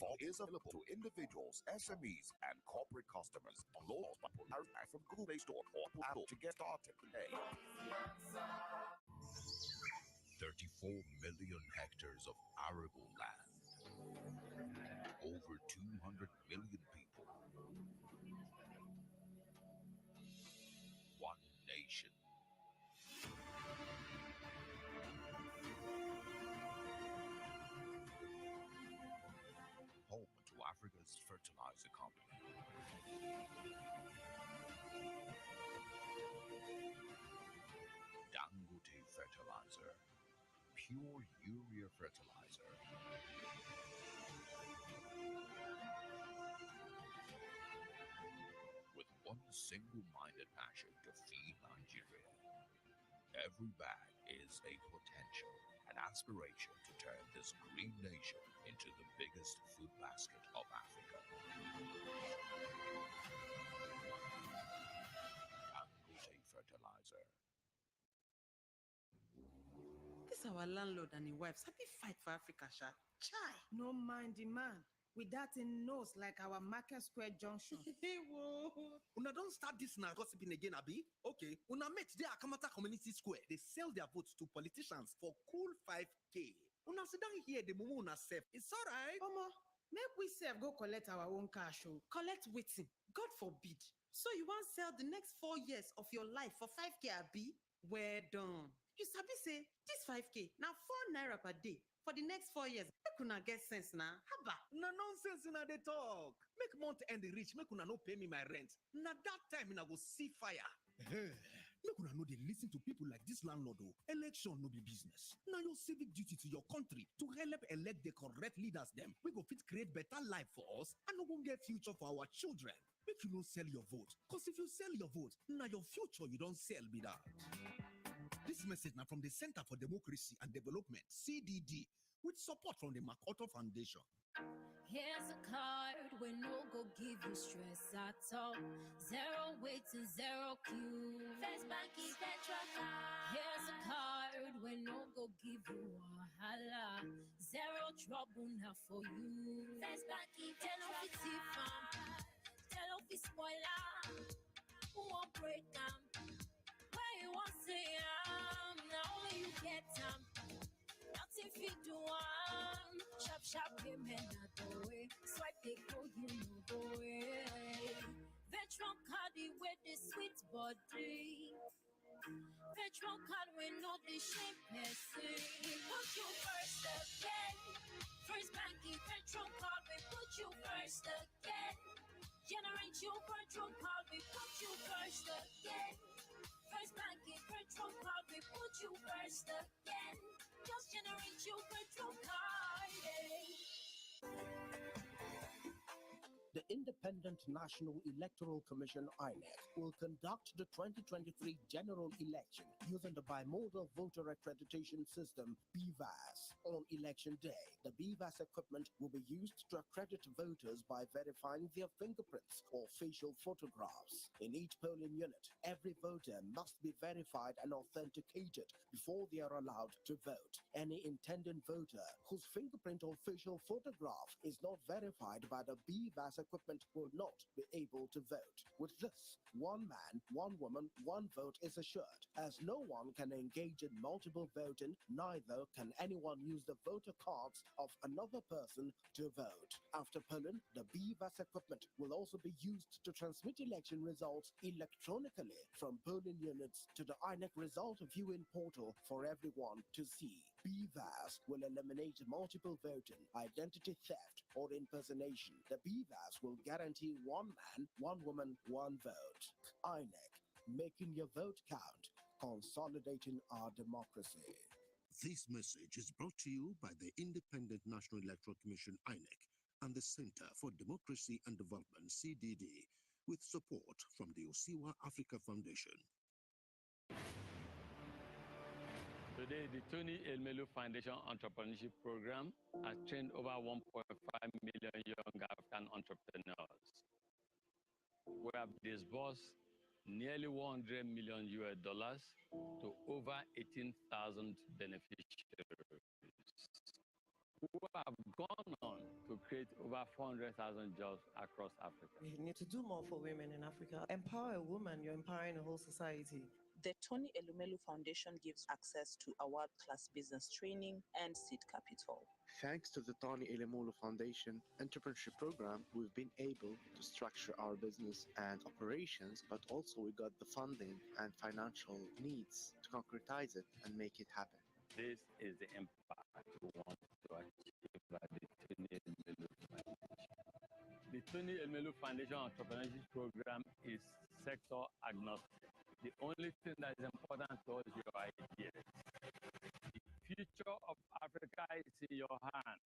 Vault is available to individuals, SMEs, and corporate customers. Download by Polaris from Google Play Store or Apple to get started today. 34 million hectares of arable land. Over 200 million people. One nation. Home to Africa's fertilizer company. Dangote Fertilizer. Pure urea fertilizer. With one single-minded passion to feed Nigeria. Every bag is a potential, an aspiration to turn this green nation into the biggest food basket of Africa. Dangote Fertilizer. This our landlord and his wife sabi fight for Africa, sha. Chai. No mind the man. With that in nose like our Market Square Junction. Una don't start this now gossiping again, Abi. Okay, una met the Akamata Community Square. They sell their votes to politicians for cool 5K. Una sit down here, the mumu una self. It's alright. Omo, make we self go collect our own cash. Collect waiting. God forbid. So you want sell the next 4 years of your life for 5K, Abi? Well done. You sabi say this 5K now 4 naira per day for the next 4 years. Make una get sense now. Haba. Na nonsense una dey talk. Make month end reach, make una no pay me my rent. Na that time una go see fire. Make una no dey listen to people like this landlord. Election no be business. Na your civic duty to your country to help elect the correct leaders them. We go fit create better life for us and no go get future for our children. Make you no sell your vote. Cause if you sell your vote, na your future you don't sell be that. This message now from the Center for Democracy and Development, CDD, with support from the MacArthur Foundation. Here's a card we no go give you stress at all. Zero waiting, zero queue. First Bank Petra card. Here's a card we no go give you wahala. Zero trouble now for you. First Bank Petra card. Tell off the spoiler. Who won't break down? Where you want to say now only you get them. Nothing fit do one. Chop sharp payment not the way. Swipe they go, you know the way. Veteran card with the sweet body. Veteran card with no the shape messy. Put you first again. First banking veteran card we put you first again. Generate your virtual card we put you first again. First banking virtual card we put you first again. Just generate your virtual card. The Independent National Electoral Commission (INEC) will conduct the 2023 general election using the Bimodal Voter Accreditation System (BVAS). On election day, the BVAS equipment will be used to accredit voters by verifying their fingerprints or facial photographs. In each polling unit, every voter must be verified and authenticated before they are allowed to vote. Any intending voter whose fingerprint or facial photograph is not verified by the BVAS equipment will not be able to vote. With this, one man, one woman, one vote is assured. As no one can engage in multiple voting, neither can anyone use the voter cards of another person to vote. After polling, the BVAS equipment will also be used to transmit election results electronically from polling units to the INEC result viewing portal for everyone to see. BVAS will eliminate multiple voting, identity theft, or impersonation. The BVAS will guarantee one man, one woman, one vote. INEC, making your vote count, consolidating our democracy. This message is brought to you by the Independent National Electoral Commission (INEC) and the Center for Democracy and Development (CDD), with support from the Osiwa Africa Foundation. Today, the Tony Elmelu Foundation Entrepreneurship Program has trained over 1.5 million young African entrepreneurs. We have disbursed nearly $100 million to over 18,000 beneficiaries who have gone on to create over 400,000 jobs across Africa. We need to do more for women in Africa. Empower a woman, you're empowering the whole society. The Tony Elumelu Foundation gives access to a world-class business training and seed capital. Thanks to the Tony Elumelu Foundation Entrepreneurship Program, we've been able to structure our business and operations, but also we got the funding and financial needs to concretize it and make it happen. This is the impact we want to achieve by the Tony Elumelu Foundation. The Tony Elumelu Foundation Entrepreneurship Program is sector agnostic. The only thing that is important to us is your ideas. The future of Africa is in your hands.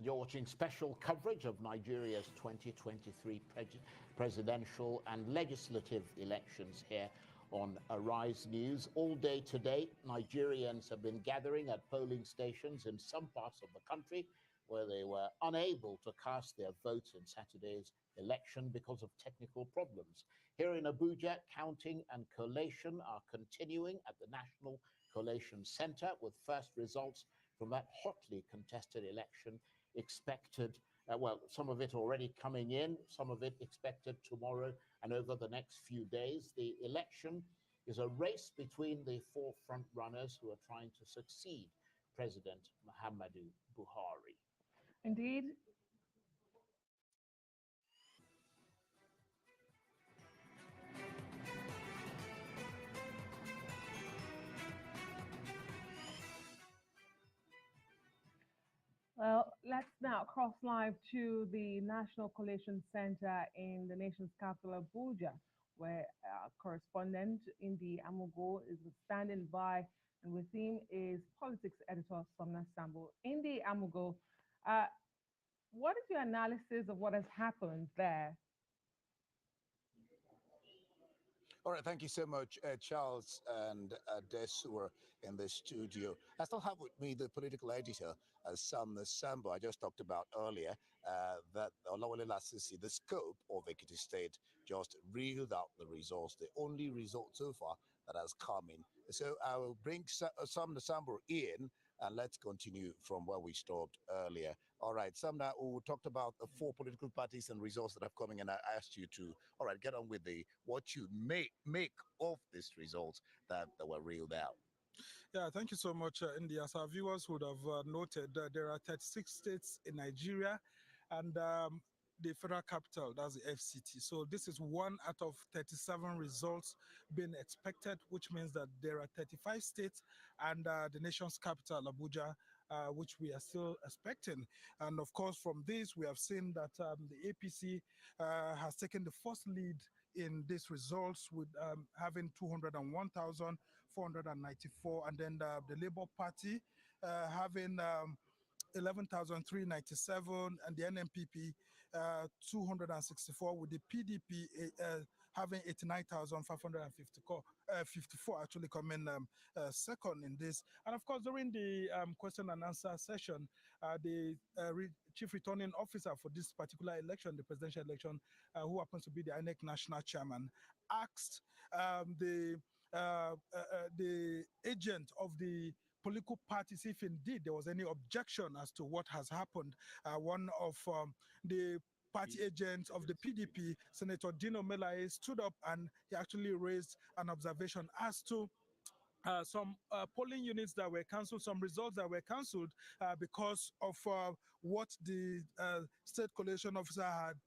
You're watching special coverage of Nigeria's 2023 presidential and legislative elections here on Arise News. All day today, Nigerians have been gathering at polling stations in some parts of the country where they were unable to cast their votes in Saturday's election because of technical problems. Here in Abuja, counting and collation are continuing at the National Collation Center, with first results from that hotly contested election expected, well, some of it already coming in, some of it expected tomorrow and over the next few days. The election is a race between the four front runners who are trying to succeed President Muhammadu Buhari. Indeed. Well, let's now cross live to the National Collation Center in the nation's capital, Abuja, where our correspondent Indi Amugo is standing by, and with him is politics editor Somna Sambo. Indi Amugo, what is your analysis of what has happened there? All right, thank you so much, Charles and Des, who are in the studio. I still have with me the political editor, Sam Sambo. I just talked about earlier that Olawale Lasisi, the scope of Ekiti State, just reeled out the results, the only result so far that has come in. So I will bring Sam Sambo in, and let's continue from where we stopped earlier. All right, Samna, we talked about the four political parties and results that have coming, and I asked you to, all right, get on with the what you make of these results that were reeled out. Yeah, thank you so much, India. As our viewers would have noted, there are 36 states in Nigeria, and the federal capital, that's the FCT. So this is one out of 37 results being expected, which means that there are 35 states and the nation's capital, Abuja, which we are still expecting. And of course, from this, we have seen that the APC has taken the first lead in these results with having 201,494, and then the Labour Party having 11,397, and the NMPP 264, with the PDP having 89,554 actually coming second in this. And of course, during the question and answer session, the chief returning officer for this particular election, the presidential election, who happens to be the INEC national chairman, asked the agent of the political parties if indeed there was any objection as to what has happened. One of the party agents of the PDP, Senator Dino Melaye, stood up and he actually raised an observation as to some polling units that were cancelled, some results that were cancelled because of what the state collation officer had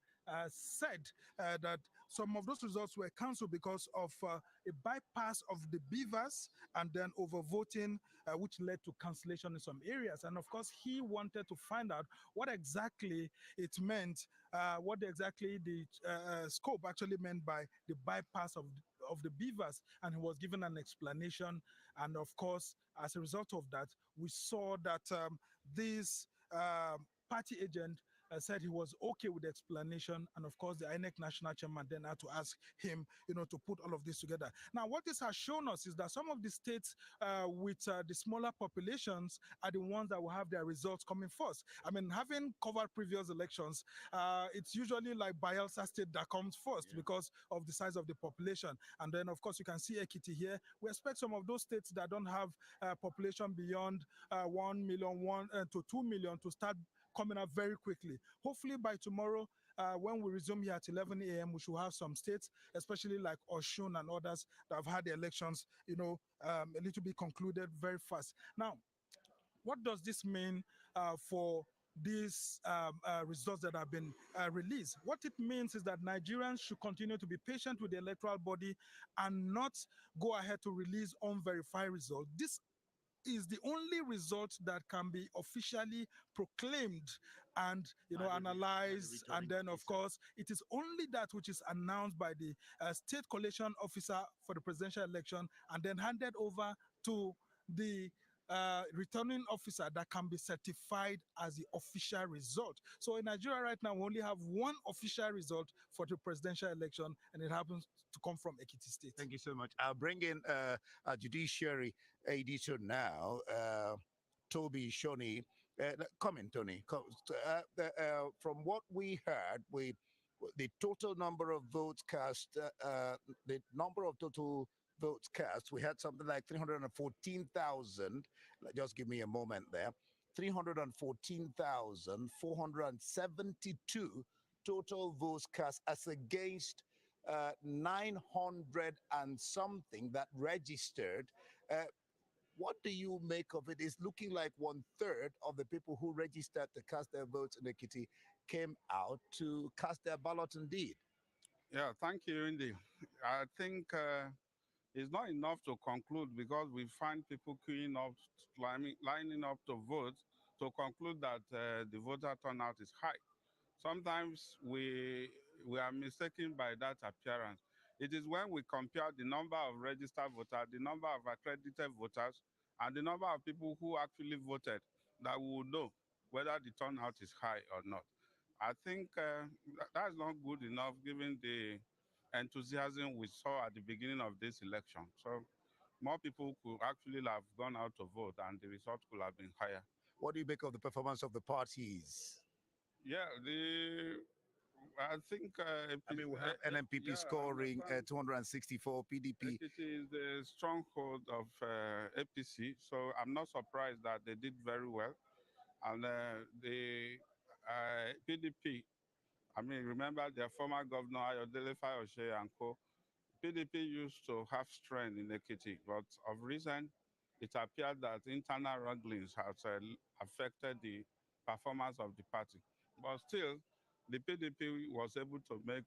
said, that some of those results were cancelled because of a bypass of the beavers and then overvoting, which led to cancellation in some areas. And of course, he wanted to find out what exactly it meant, what exactly the scope actually meant by the bypass of the beavers, and he was given an explanation. And of course, as a result of that, we saw that this party agent said he was okay with the explanation, and of course the INEC national chairman then had to ask him, to put all of this together. Now, what this has shown us is that some of the states with the smaller populations are the ones that will have their results coming first. I mean, having covered previous elections, it's usually like Bayelsa State that comes first because of the size of the population, and then of course you can see Ekiti here. We expect some of those states that don't have population beyond 1 million to 2 million to start coming up very quickly. Hopefully by tomorrow, when we resume here at 11 a.m., we should have some states, especially like Oshun and others, that have had the elections, a little bit concluded very fast. Now, what does this mean for these results that have been released? What it means is that Nigerians should continue to be patient with the electoral body and not go ahead to release unverified results. This is the only result that can be officially proclaimed and analyzed, and then of course it is only that which is announced by the state collation officer for the presidential election and then handed over to the returning officer that can be certified as the official result. So in Nigeria right now, we only have one official result for the presidential election, and it happens to come from Ekiti State. Thank you so much. I'll bring in a judiciary editor now, Toby Shoni. Come in, Tony. From what we heard, the total number of votes cast, the number of total votes cast, we had something like 314,000. Just give me a moment there. 314,472 total votes cast as against 900 and something that registered. What do you make of it? It's looking like 1/3 of the people who registered to cast their votes in Ekiti came out to cast their ballot indeed. Yeah, thank you, Indy. I think it's not enough to conclude because we find people queuing up, lining up to vote to conclude that the voter turnout is high. Sometimes we are mistaken by that appearance. It is when we compare the number of registered voters, the number of accredited voters, and the number of people who actually voted that we will know whether the turnout is high or not. I think that's not good enough given the enthusiasm we saw at the beginning of this election. So more people could actually have gone out to vote and the result could have been higher. What do you make of the performance of the parties? Yeah, I think I mean, we have NMPP scoring 264, PDP. It is the stronghold of APC, so I'm not surprised that they did very well. And the PDP, I mean, remember their former governor Ayodele Fayose and co. PDP used to have strength in Ekiti, but of recent, it appeared that internal wranglings has affected the performance of the party. But still, the PDP was able to make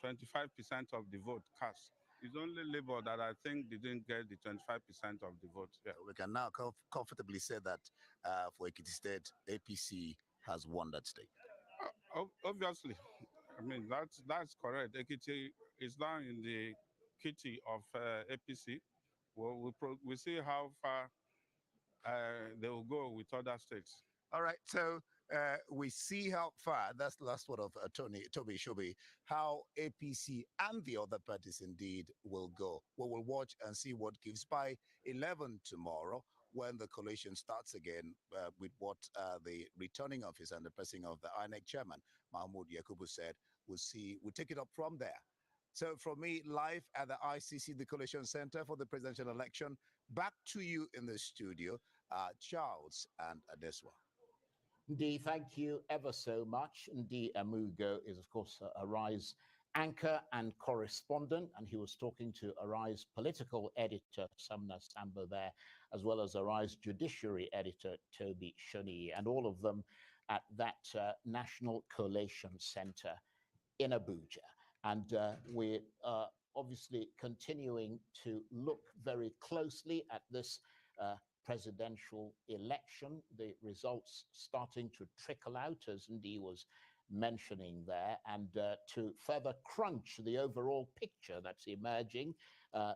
25% of the vote cast. It's only Labour that I think didn't get the 25% of the vote. Yeah. We can now comfortably say that for Ekiti State, APC has won that state. Obviously, I mean that's correct. Ekiti is now in the kitty of APC. Well, we see how far they will go with other states. All right, so we see how far, that's the last word of Toby Shobi, how APC and the other parties indeed will go. We will watch and see what gives by 11 tomorrow when the coalition starts again with what the returning officer and the pressing of the INEC chairman, Mahmoud Yakubu, said. We'll take it up from there. So from me, live at the ICC, the Coalition Center for the presidential election, back to you in the studio, Charles and Adeswa. Indeed, thank you ever so much. Indeed, Amugo is, of course, Arise anchor and correspondent, and he was talking to Arise political editor Sumner Sambo there, as well as Arise judiciary editor Toby Shoni, and all of them at that National Coalition Center in Abuja. And we're obviously continuing to look very closely at this presidential election, the results starting to trickle out, as Ndi was mentioning there, and to further crunch the overall picture that's emerging,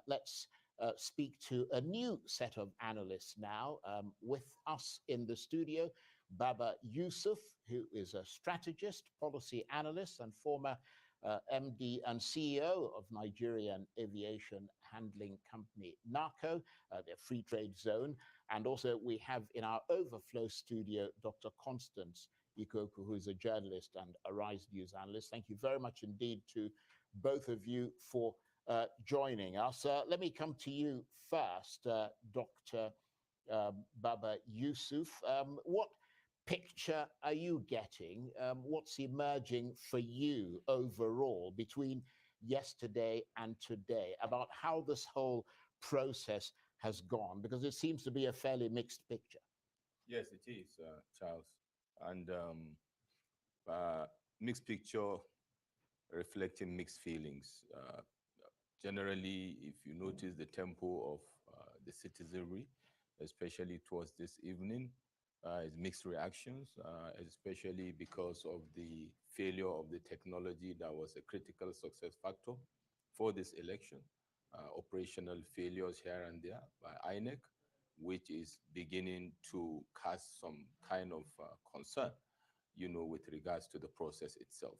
let's speak to a new set of analysts now. With us in the studio, Baba Yusuf, who is a strategist, policy analyst, and former MD and CEO of Nigerian aviation handling company NACO, their free trade zone. And also we have in our overflow studio, Dr. Constance Ikoku, who is a journalist and Arise News analyst. Thank you very much indeed to both of you for joining us. Let me come to you first, Dr. Baba Yusuf. What picture are you getting? What's emerging for you overall between yesterday and today about how this whole process has gone? Because it seems to be a fairly mixed picture. Yes, it is, Charles. And mixed picture reflecting mixed feelings. Generally, if you notice the tempo of the citizenry, especially towards this evening, is mixed reactions, especially because of the failure of the technology that was a critical success factor for this election. Operational failures here and there by INEC, which is beginning to cast some kind of concern, with regards to the process itself.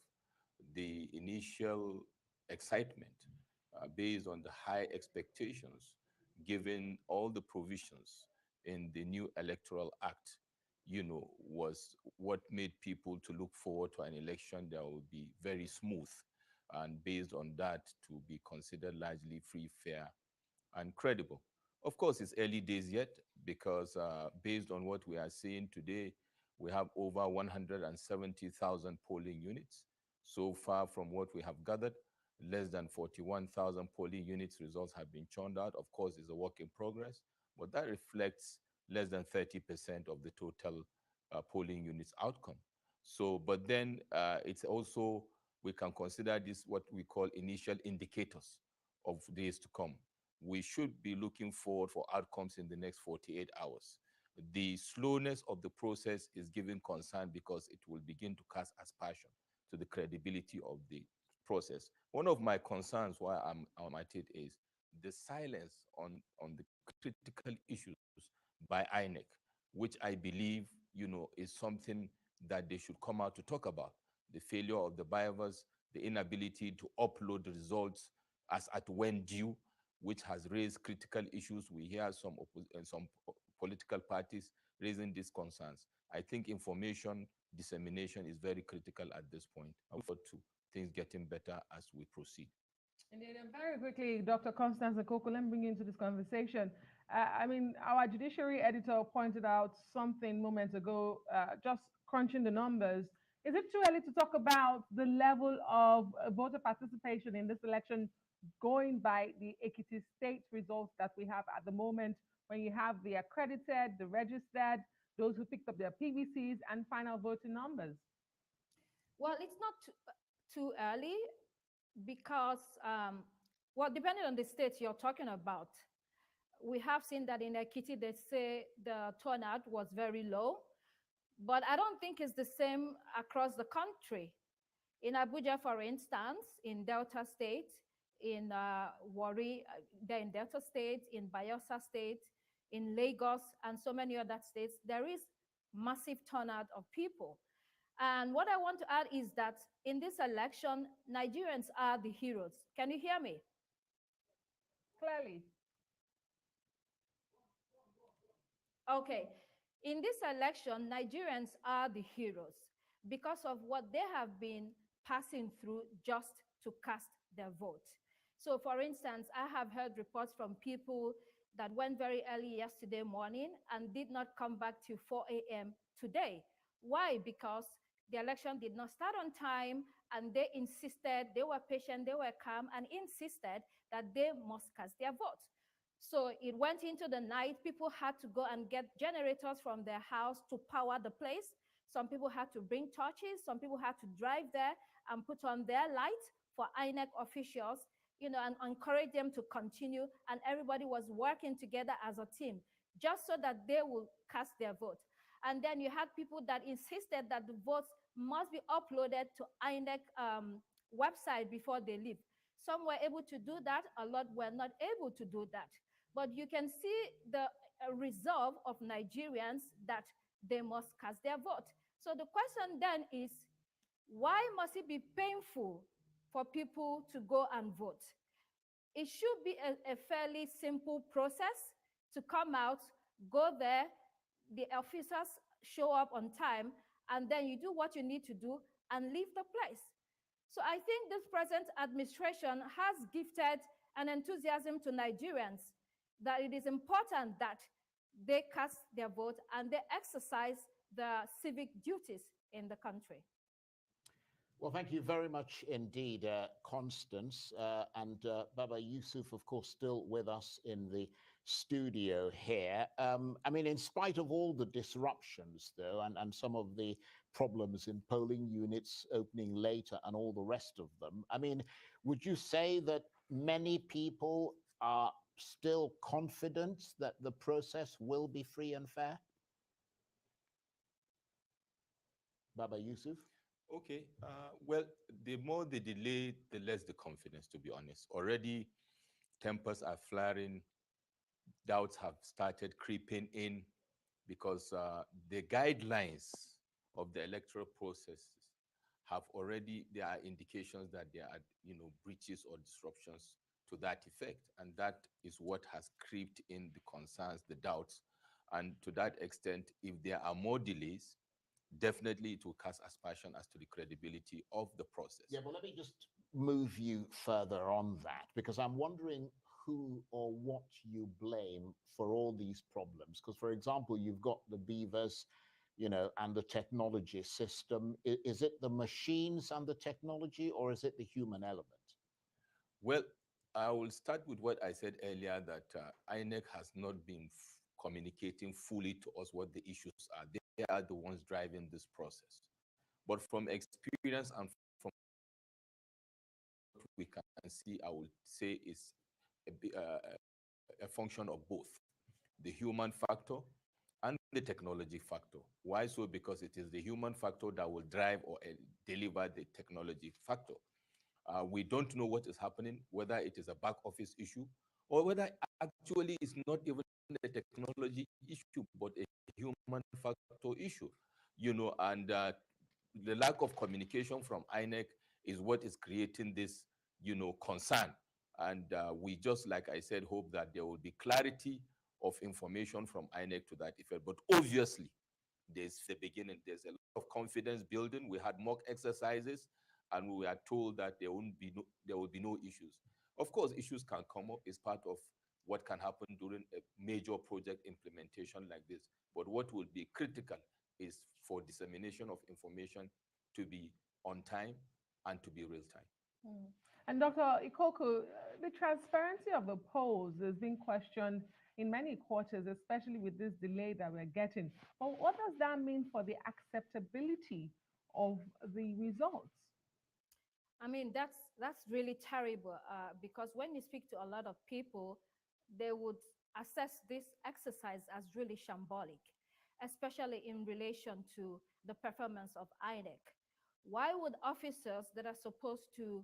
The initial excitement based on the high expectations, given all the provisions in the new Electoral Act, was what made people to look forward to an election that will be very smooth, and based on that to be considered largely free, fair, and credible. Of course, it's early days yet, because based on what we are seeing today, we have over 170,000 polling units. So far from what we have gathered, less than 41,000 polling units results have been churned out. Of course, it's a work in progress, but that reflects less than 30% of the total polling units outcome. So, but then it's also, we can consider this what we call initial indicators of days to come. We should be looking forward for outcomes in the next 48 hours. The slowness of the process is giving concern because it will begin to cast aspersion to the credibility of the process. One of my concerns why I'm at it is the silence on the critical issues by INEC, which I believe, is something that they should come out to talk about. The failure of the BIOVAS the inability to upload results as at when due, which has raised critical issues. We hear some political parties raising these concerns. I think information dissemination is very critical at this point. I look forward to things getting better as we proceed. Indeed, and very quickly, Dr. Constance Akoko, let me bring you into this conversation. I mean, our judiciary editor pointed out something moments ago, just crunching the numbers. Is it too early to talk about the level of voter participation in this election going by the Ekiti state results that we have at the moment, when you have the accredited, the registered, those who picked up their PVCs, and final voting numbers? Well, it's not too early because, well, depending on the state you're talking about, we have seen that in Ekiti, they say the turnout was very low, but I don't think it's the same across the country. In Abuja, for instance, in Delta State, in Warri, there in Delta State, in Bayelsa State, in Lagos, and so many other states, there is massive turnout of people. And what I want to add is that in this election, Nigerians are the heroes. Can you hear me? Clearly. Okay. In this election, Nigerians are the heroes because of what they have been passing through just to cast their vote. So, for instance, I have heard reports from people that went very early yesterday morning and did not come back till 4 a.m. today. Why? Because the election did not start on time, and they insisted, they were patient, they were calm, and insisted that they must cast their vote. So it went into the night. People had to go and get generators from their house to power the place. Some people had to bring torches. Some people had to drive there and put on their lights for INEC officials, and encourage them to continue. And everybody was working together as a team just so that they will cast their vote. And then you had people that insisted that the votes must be uploaded to INEC website before they leave. Some were able to do that. A lot were not able to do that. But you can see the resolve of Nigerians that they must cast their vote. So the question then is, why must it be painful for people to go and vote? It should be a fairly simple process to come out, go there, the officers show up on time, and then you do what you need to do and leave the place. So I think this present administration has gifted an enthusiasm to Nigerians that it is important that they cast their vote and they exercise the civic duties in the country. Well, thank you very much indeed, Constance. And Baba Yusuf, of course, still with us in the studio here. I mean, in spite of all the disruptions, though, and some of the problems in polling units opening later and all the rest of them, I mean, would you say that many people are still confident that the process will be free and fair? Baba Yusuf? Okay. Well, the more the delay, the less the confidence, to be honest. Already, tempers are flaring. Doubts have started creeping in because the guidelines of the electoral process have already, there are indications that there are, breaches or disruptions to that effect. And that is what has creeped in the concerns, the doubts. And to that extent, if there are more delays, definitely it will cast aspersion as to the credibility of the process. Yeah, but let me just move you further on that, because I'm wondering who or what you blame for all these problems. Because, for example, you've got the beavers, and the technology system. Is it the machines and the technology, or is it the human element? Well, I will start with what I said earlier, that INEC has not been communicating fully to us what the issues are. They are the ones driving this process. But from experience and from what we can see, I would say is a function of both the human factor and the technology factor. Why so? Because it is the human factor that will drive or deliver the technology factor. We don't know what is happening, whether it is a back office issue or whether actually it's not even a technology issue, but a human factor issue, and the lack of communication from INEC is what is creating this, concern. And we just, like I said, hope that there will be clarity of information from INEC to that effect. But obviously, there's the beginning. There's a lot of confidence building. We had mock exercises, and we were told that there will be no issues. Of course, issues can come up. It's part of what can happen during a major project implementation like this. But what will be critical is for dissemination of information to be on time and to be real time. And Dr. Ikoku, the transparency of the polls is being questioned in many quarters, especially with this delay that we're getting. But what does that mean for the acceptability of the results? I mean, that's really terrible because when you speak to a lot of people, they would assess this exercise as really shambolic, especially in relation to the performance of INEC. Why would officers that are supposed to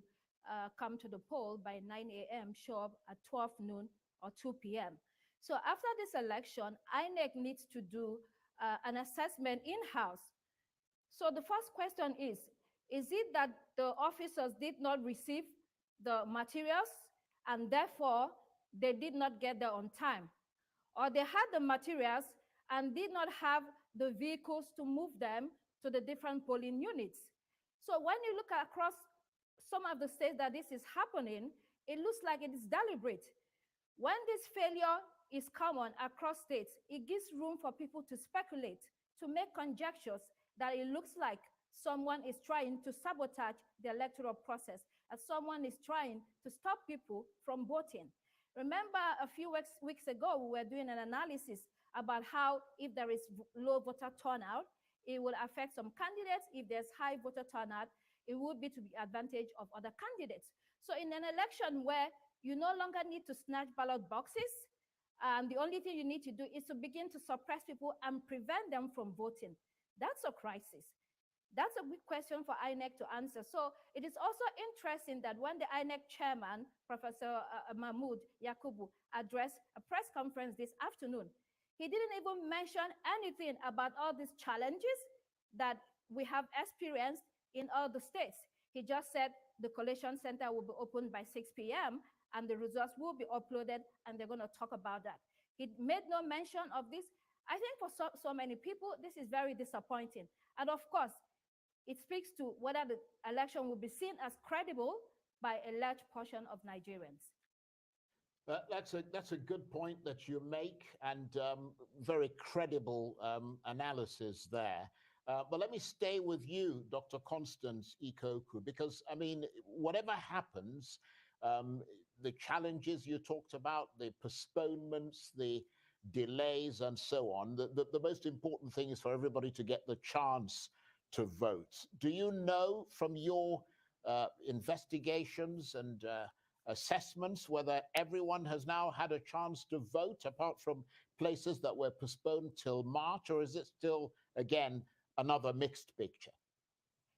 come to the poll by 9 a.m. show up at 12 noon or 2 p.m.? So after this election, INEC needs to do an assessment in-house. So the first question is it that the officers did not receive the materials and therefore they did not get there on time? Or they had the materials and did not have the vehicles to move them to the different polling units? So when you look across some of the states that this is happening, it looks like it is deliberate. When this failure is common across states, it gives room for people to speculate, to make conjectures that it looks like someone is trying to sabotage the electoral process, as someone is trying to stop people from voting. Remember a few weeks ago, we were doing an analysis about how if there is low voter turnout, it will affect some candidates. If there's high voter turnout, it would be to the advantage of other candidates. So in an election where you no longer need to snatch ballot boxes, the only thing you need to do is to begin to suppress people and prevent them from voting. That's a crisis. That's a big question for INEC to answer. So it is also interesting that when the INEC chairman, Professor Mahmoud Yakubu, addressed a press conference this afternoon, he didn't even mention anything about all these challenges that we have experienced in all the states. He just said the collation center will be opened by 6 p.m. and the results will be uploaded and they're going to talk about that. He made no mention of this. I think for so many people, this is very disappointing. And of course, it speaks to whether the election will be seen as credible by a large portion of Nigerians. That's a good point that you make, and very credible analysis there. But let me stay with you, Dr. Constance Ikoku, because, I mean, whatever happens, the challenges you talked about, the postponements, the delays, and so on, the most important thing is for everybody to get the chance to vote. Do you know from your investigations and assessments whether everyone has now had a chance to vote, apart from places that were postponed till March, or is it still, again, another mixed picture?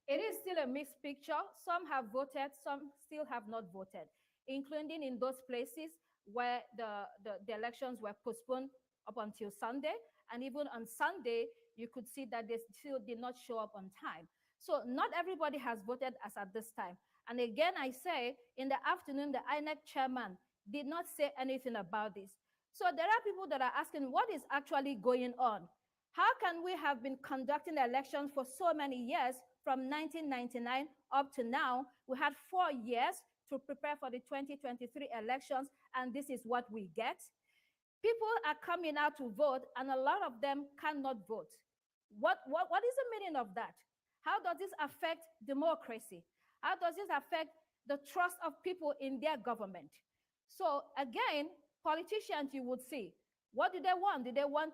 It is still a mixed picture. Some have voted, some still have not voted, including in those places where the elections were postponed up until Sunday. And even on Sunday, you could see that they still did not show up on time. So not everybody has voted as at this time. And again, I say, in the afternoon, the INEC chairman did not say anything about this. So there are people that are asking, what is actually going on? How can we have been conducting elections for so many years, from 1999 up to now? We had 4 years to prepare for the 2023 elections, and this is what we get. People are coming out to vote, and a lot of them cannot vote. What is the meaning of that? How does this affect democracy? How does this affect the trust of people in their government? So again, politicians, you would see, what do they want? Do they want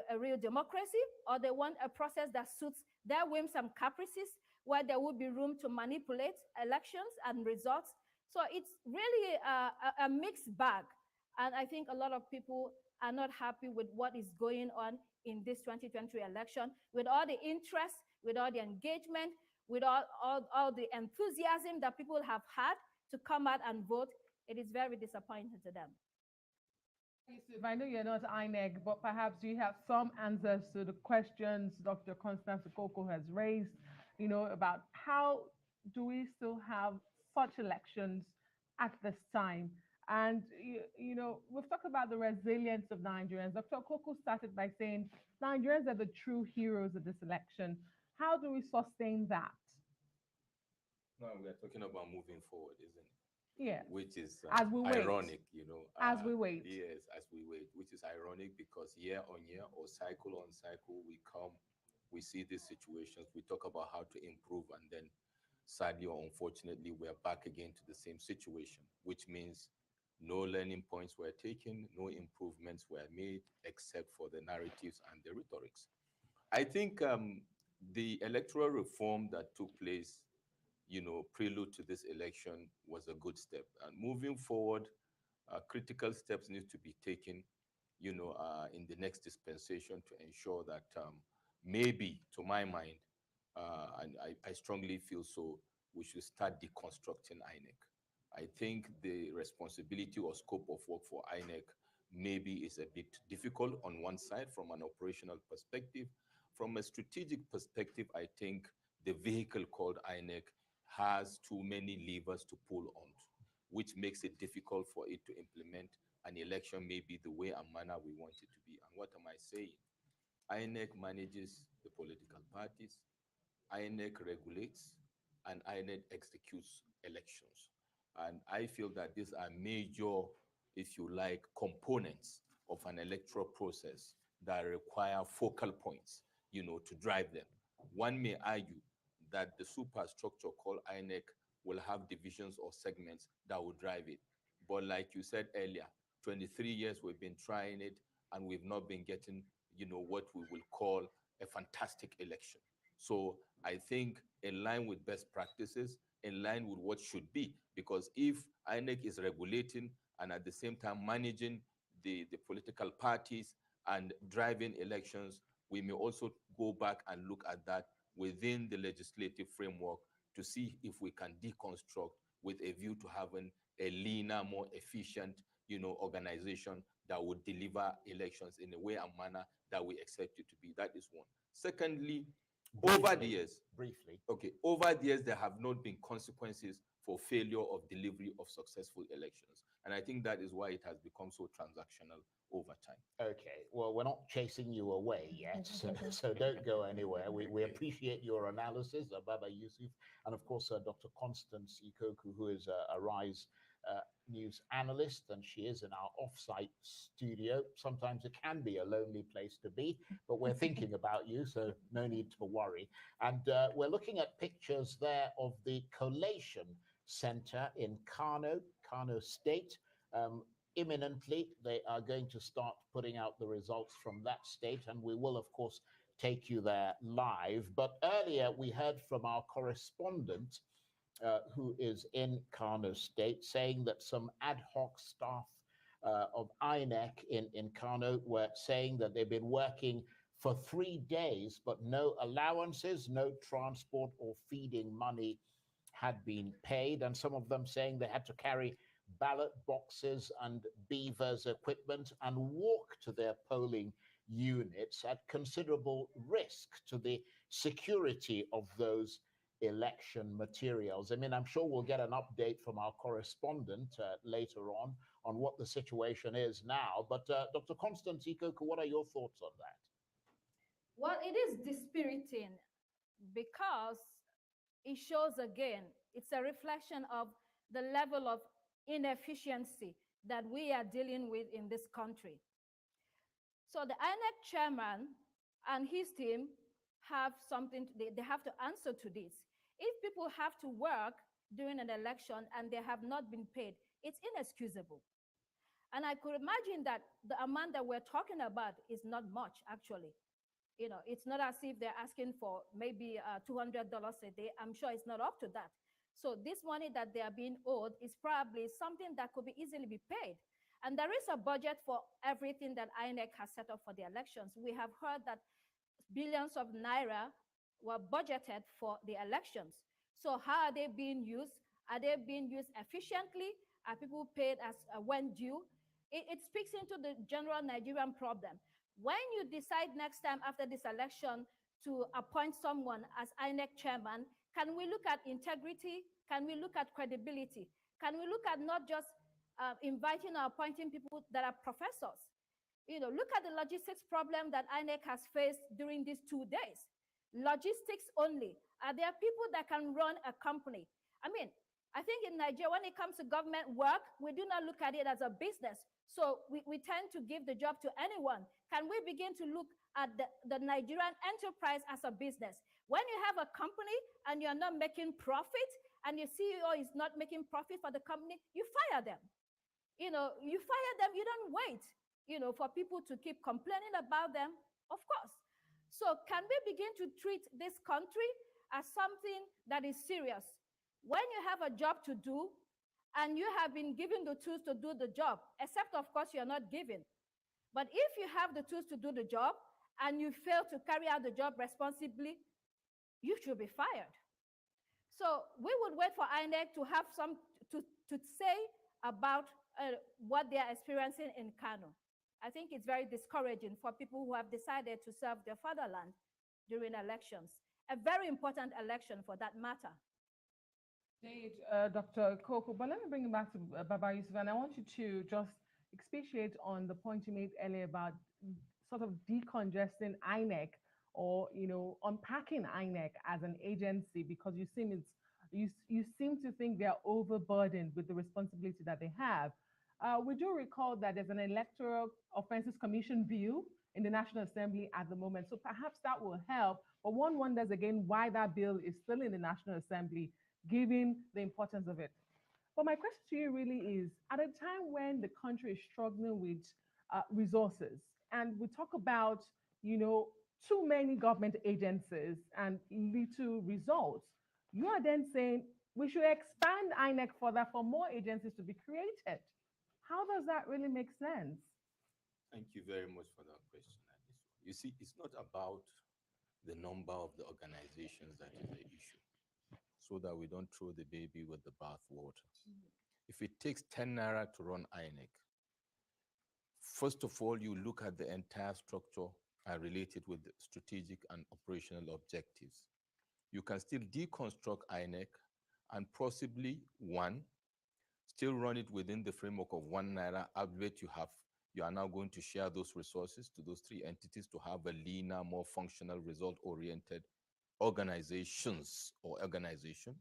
a real democracy, or they want a process that suits their whims and caprices, where there will be room to manipulate elections and results? So it's really a mixed bag. And I think a lot of people are not happy with what is going on in this 2020 election, with all the interest, with all the engagement, with all the enthusiasm that people have had to come out and vote. It is very disappointing to them. Yusuf, I know you're not INEC, but perhaps you have some answers to the questions Dr. Constance Okoko has raised, about how do we still have such elections at this time? And we've talked about the resilience of Nigerians. Dr. Koko started by saying Nigerians are the true heroes of this election. How do we sustain that? No, we are talking about moving forward, isn't it? Yes. Which is As we wait. ironic, As we wait. Yes, as we wait, which is ironic because year on year or cycle on cycle, we see these situations, we talk about how to improve, and then sadly or unfortunately, we're back again to the same situation, which means no learning points were taken, no improvements were made, except for the narratives and the rhetorics. I think the electoral reform that took place, prelude to this election was a good step. And moving forward, critical steps need to be taken, in the next dispensation to ensure that maybe, to my mind, and I strongly feel so, we should start deconstructing INEC. I think the responsibility or scope of work for INEC maybe is a bit difficult on one side from an operational perspective. From a strategic perspective, I think the vehicle called INEC has too many levers to pull on, which makes it difficult for it to implement an election maybe the way and manner we want it to be. And what am I saying? INEC manages the political parties, INEC regulates, and INEC executes elections. And I feel that these are major, if you like, components of an electoral process that require focal points, to drive them. One may argue that the superstructure called INEC will have divisions or segments that will drive it. But like you said earlier, 23 years we've been trying it and we've not been getting, what we will call a fantastic election. So I think in line with best practices, in line with what should be, because if INEC is regulating and at the same time managing the political parties and driving elections, we may also go back and look at that within the legislative framework to see if we can deconstruct with a view to having a leaner, more efficient, organization that would deliver elections in a way and manner that we expect it to be. That is one. Secondly, over the years, briefly, okay, over the years, there have not been consequences for failure of delivery of successful elections. And I think that is why it has become so transactional over time. Okay, well, we're not chasing you away yet, so don't go anywhere. We appreciate your analysis, Baba Yusuf, and of course, Dr. Constance Ikoku, who is a RISE news analyst, and she is in our off-site studio. Sometimes it can be a lonely place to be, but we're thinking about you, so no need to worry. And we're looking at pictures there of the Collation Center in Kano State. Imminently, they are going to start putting out the results from that state, and we will, of course, take you there live. But earlier, we heard from our correspondent, who is in Kano State, saying that some ad hoc staff of INEC in Kano were saying that they've been working for 3 days, but no allowances, no transport or feeding money had been paid. And some of them saying they had to carry ballot boxes and beavers equipment and walk to their polling units at considerable risk to the security of those election materials. I mean, I'm sure we'll get an update from our correspondent later on what the situation is now. But Dr. Constance Ikoku, what are your thoughts on that? Well, it is dispiriting because it shows again, it's a reflection of the level of inefficiency that we are dealing with in this country. So the INEC chairman and his team have something, they have to answer to this. If people have to work during an election and they have not been paid, it's inexcusable. And I could imagine that the amount that we're talking about is not much, actually. It's not as if they're asking for maybe $200 a day. I'm sure it's not up to that. So this money that they are being owed is probably something that could be easily be paid. And there is a budget for everything that INEC has set up for the elections. We have heard that billions of naira were budgeted for the elections. So how are they being used? Are they being used efficiently? Are people paid as when due? It speaks into the general Nigerian problem. When you decide next time after this election to appoint someone as INEC chairman, Can we look at integrity? Can we look at credibility? Can we look at not just inviting or appointing people that are professors? Look at the logistics problem that INEC has faced during these 2 days. Logistics only. Are there people that can run a company? I mean, I think in Nigeria, when it comes to government work, we do not look at it as a business. So we tend to give the job to anyone. Can we begin to look at the Nigerian enterprise as a business? When you have a company and you're not making profit and your CEO is not making profit for the company, you fire them. You fire them, you don't wait, for people to keep complaining about them, of course. So can we begin to treat this country as something that is serious? When you have a job to do and you have been given the tools to do the job, except of course you're not given. But if you have the tools to do the job and you fail to carry out the job responsibly, you should be fired. So we would wait for INEC to have some to say about what they are experiencing in Kano. I think it's very discouraging for people who have decided to serve their fatherland during elections, a very important election for that matter. Dr. Koko, but let me bring you back to Baba Yusuf, and I want you to just expatiate on the point you made earlier about sort of decongesting INEC, or unpacking INEC as an agency, because you seem to think they're overburdened with the responsibility that they have. We do recall that there's an Electoral Offenses Commission bill in the National Assembly at the moment, so perhaps that will help. But one wonders again why that bill is still in the National Assembly, given the importance of it. But my question to you really is, at a time when the country is struggling with resources, and we talk about, too many government agencies and little results, you are then saying we should expand INEC further for more agencies to be created. How does that really make sense? Thank you very much for that question. You see, it's not about the number of the organizations that is the issue, so that we don't throw the baby with the bathwater. If it takes 10 naira to run INEC, first of all, you look at the entire structure and relate it with the strategic and operational objectives. You can still deconstruct INEC and possibly, one, still run it within the framework of 1 naira, albeit you are now going to share those resources to those 3 entities to have a leaner, more functional, result-oriented organizations or organization.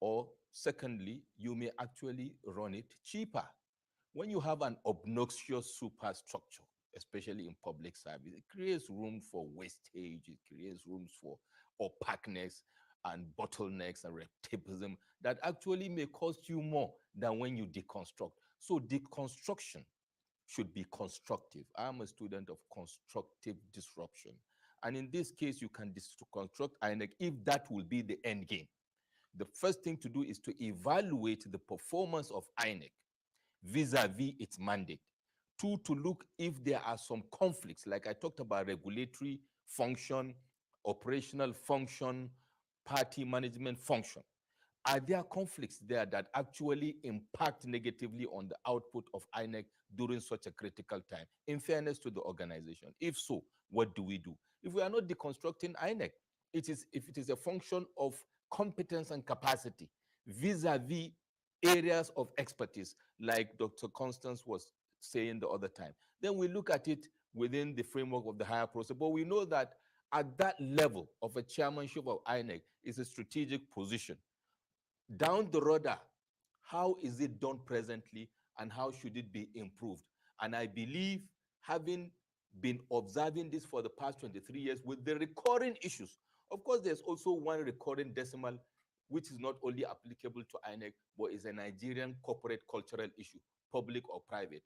Or secondly, you may actually run it cheaper. When you have an obnoxious superstructure, especially in public service, it creates room for wastage, it creates rooms for opaqueness and bottlenecks and repetitism that actually may cost you more than when you deconstruct. So deconstruction should be constructive. I'm a student of constructive disruption. And in this case, you can deconstruct INEC if that will be the end game. The first thing to do is to evaluate the performance of INEC vis-a-vis its mandate. 2, to look if there are some conflicts, like I talked about regulatory function, operational function, party management function. Are there conflicts there that actually impact negatively on the output of INEC during such a critical time, in fairness to the organization? If so, what do we do? If we are not deconstructing INEC, if it is a function of competence and capacity vis-a-vis areas of expertise, like Dr. Constance was saying the other time, then we look at it within the framework of the higher process. But we know that at that level of a chairmanship of INEC is a strategic position. Down the road, how is it done presently and how should it be improved? And I believe, having been observing this for the past 23 years with the recurring issues, of course, there's also one recurring decimal which is not only applicable to INEC, but is a Nigerian corporate cultural issue, public or private.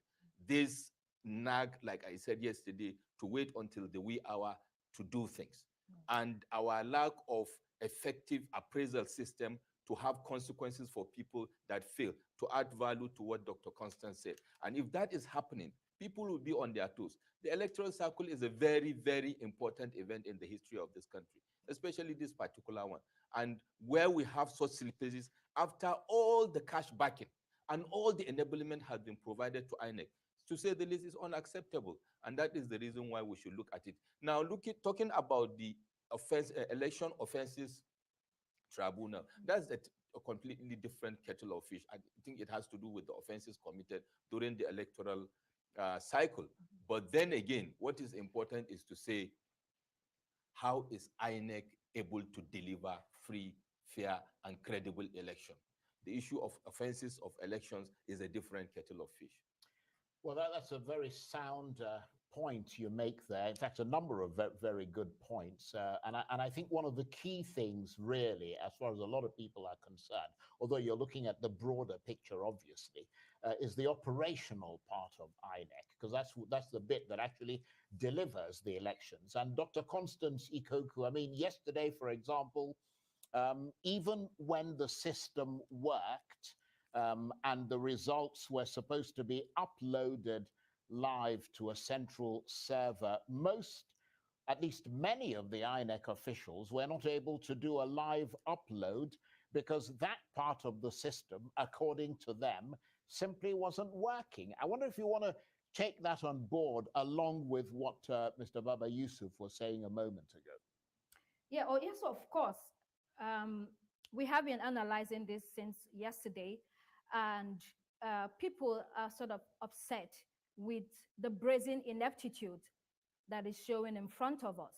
This nag, like I said yesterday, to wait until the wee hour to do things. And our lack of effective appraisal system to have consequences for people that fail, to add value to what Dr. Constance said. And if that is happening, people will be on their toes. The electoral cycle is a very, very important event in the history of this country, especially this particular one. And where we have such slippages, after all the cash backing and all the enablement has been provided to INEC, to say the least, is unacceptable. And that is the reason why we should look at it. Now, talking about the election offenses tribunal. That's a completely different kettle of fish. I think it has to do with the offenses committed during the electoral cycle. But then again, what is important is to say, how is INEC able to deliver free, fair, and credible election? The issue of offenses of elections is a different kettle of fish. Well, that's a very sound point you make there. In fact, a number of very good points. And I think one of the key things, really, as far as a lot of people are concerned, although you're looking at the broader picture, obviously, is the operational part of INEC, because that's the bit that actually delivers the elections. And Dr. Constance Ikoku, I mean, yesterday, for example, even when the system worked, and the results were supposed to be uploaded live to a central server, at least many of the INEC officials were not able to do a live upload because that part of the system, according to them, simply wasn't working. I wonder if you want to take that on board along with what Mr. Baba Yusuf was saying a moment ago. Yeah, oh yes, of course. We have been analyzing this since yesterday, and people are sort of upset with the brazen ineptitude that is showing in front of us.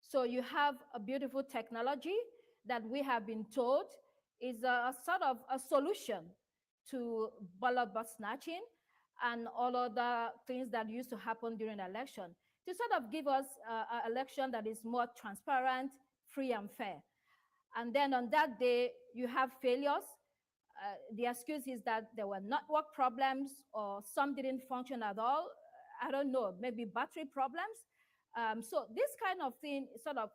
So you have a beautiful technology that we have been told is a sort of a solution to ballot box snatching and all other things that used to happen during election, to sort of give us an election that is more transparent, free and fair. And then on that day, you have failures. The excuse is that there were network problems or some didn't function at all. I don't know, maybe battery problems. So this kind of thing sort of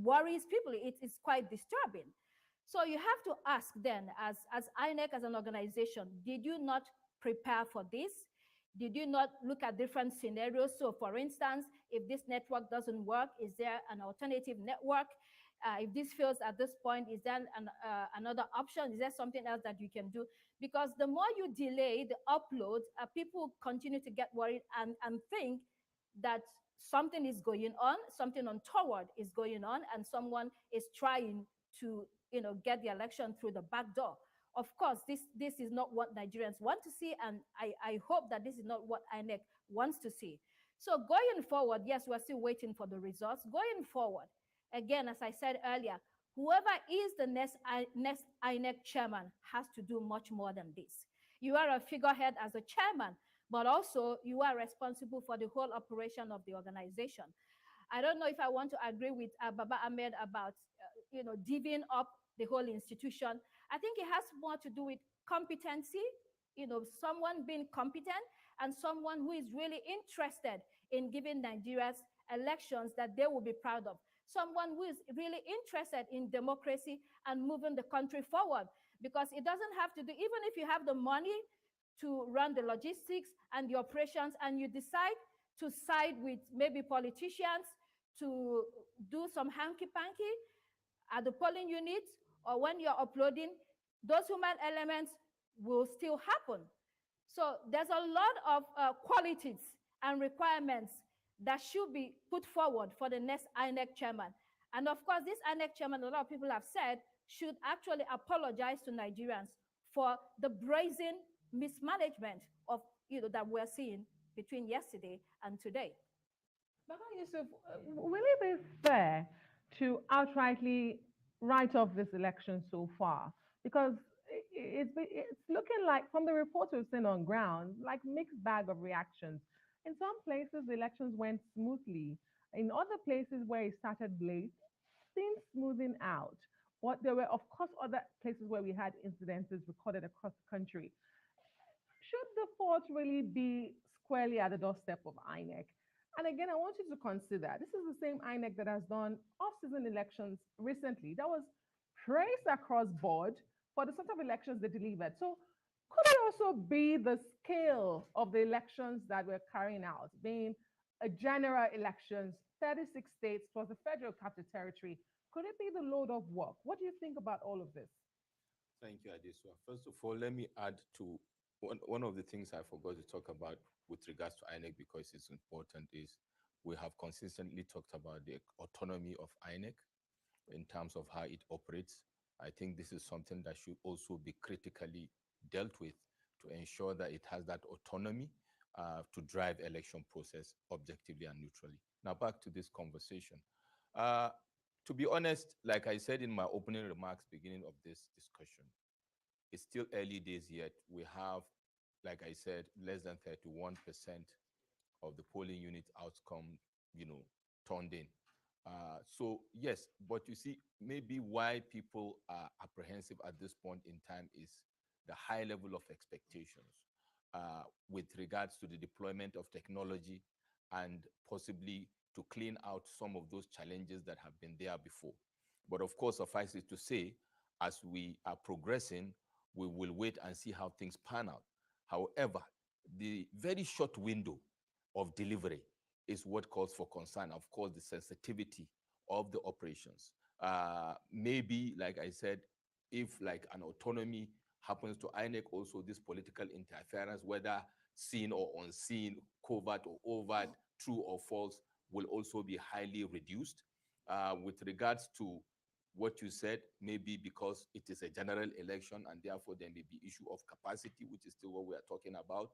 worries people. It is quite disturbing. So you have to ask then, as INEC, as an organization, did you not prepare for this? Did you not look at different scenarios? So for instance, if this network doesn't work, is there an alternative network? If this fails at this point, is there another option? Is there something else that you can do? Because the more you delay the upload, people continue to get worried and think that something is going on, something untoward is going on, and someone is trying to get the election through the back door. Of course, this is not what Nigerians want to see, and I hope that this is not what INEC wants to see. So going forward, yes, we're still waiting for the results. Going forward, again, as I said earlier, whoever is the next INEC chairman has to do much more than this. You are a figurehead as a chairman, but also you are responsible for the whole operation of the organization. I don't know if I want to agree with Baba Ahmed about divvying up the whole institution. I think it has more to do with competency, someone being competent and someone who is really interested in giving Nigerians elections that they will be proud of. Someone who is really interested in democracy and moving the country forward, because it doesn't have to do, even if you have the money to run the logistics and the operations and you decide to side with maybe politicians to do some hanky-panky at the polling unit or when you're uploading, those human elements will still happen. So there's a lot of qualities and requirements that should be put forward for the next INEC chairman. And of course, this INEC chairman, a lot of people have said, should actually apologize to Nigerians for the brazen mismanagement of that we're seeing between yesterday and today. Baba Yusuf, will it be fair to outrightly write off this election so far? Because it's looking like, from the reports we've seen on ground, like mixed bag of reactions. In some places, the elections went smoothly. In other places where it started late, things smoothing out. But there were, of course, other places where we had incidences recorded across the country. Should the fault really be squarely at the doorstep of INEC? And again, I want you to consider this is the same INEC that has done off-season elections recently. That was praised across board for the sort of elections they delivered. So could it also be the scale of the elections that we're carrying out, being a general elections, 36 states plus the federal capital territory? Could it be the load of work? What do you think about all of this? Thank you, Adesua. First of all, let me add to one of the things I forgot to talk about with regards to INEC, because it's important, is we have consistently talked about the autonomy of INEC in terms of how it operates. I think this is something that should also be critically dealt with to ensure that it has that autonomy to drive election process objectively and neutrally. Now back to this conversation. Uh, to be honest, like I said in my opening remarks, beginning of this discussion, it's still early days yet. We have, like I said, less than 31% of the polling unit outcome, turned in. So yes, but you see, maybe why people are apprehensive at this point in time is the high level of expectations with regards to the deployment of technology and possibly to clean out some of those challenges that have been there before. But of course, suffice it to say, as we are progressing, we will wait and see how things pan out. However, the very short window of delivery is what calls for concern. Of course, the sensitivity of the operations. Maybe, like I said, if like an autonomy happens to INEC, also this political interference, whether seen or unseen, covert or overt, true or false, will also be highly reduced. With regards to what you said, maybe because it is a general election and therefore there may be issue of capacity, which is still what we are talking about.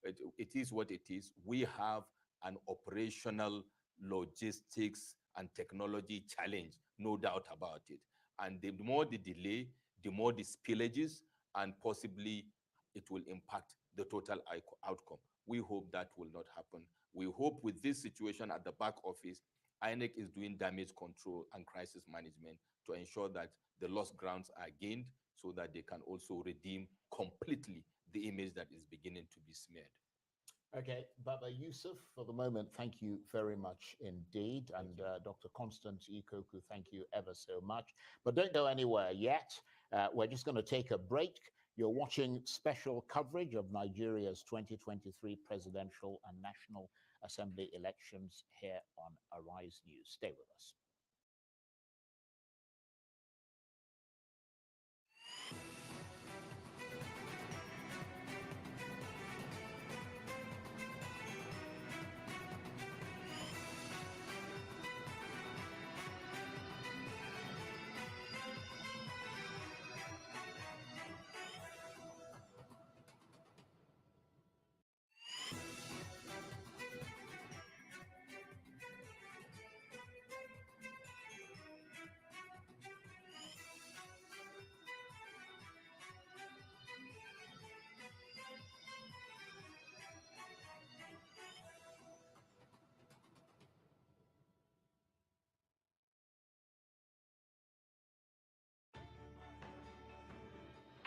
It is what it is. We have an operational logistics and technology challenge, no doubt about it. And the more the delay, the more the spillages, and possibly it will impact the total outcome. We hope that will not happen. We hope with this situation at the back office, INEC is doing damage control and crisis management to ensure that the lost grounds are gained so that they can also redeem completely the image that is beginning to be smeared. Okay, Baba Yusuf, for the moment, thank you very much indeed. And Dr. Constance Ikoku, thank you ever so much. But don't go anywhere yet. We're just going to take a break. You're watching special coverage of Nigeria's 2023 presidential and National Assembly elections here on Arise News. Stay with us.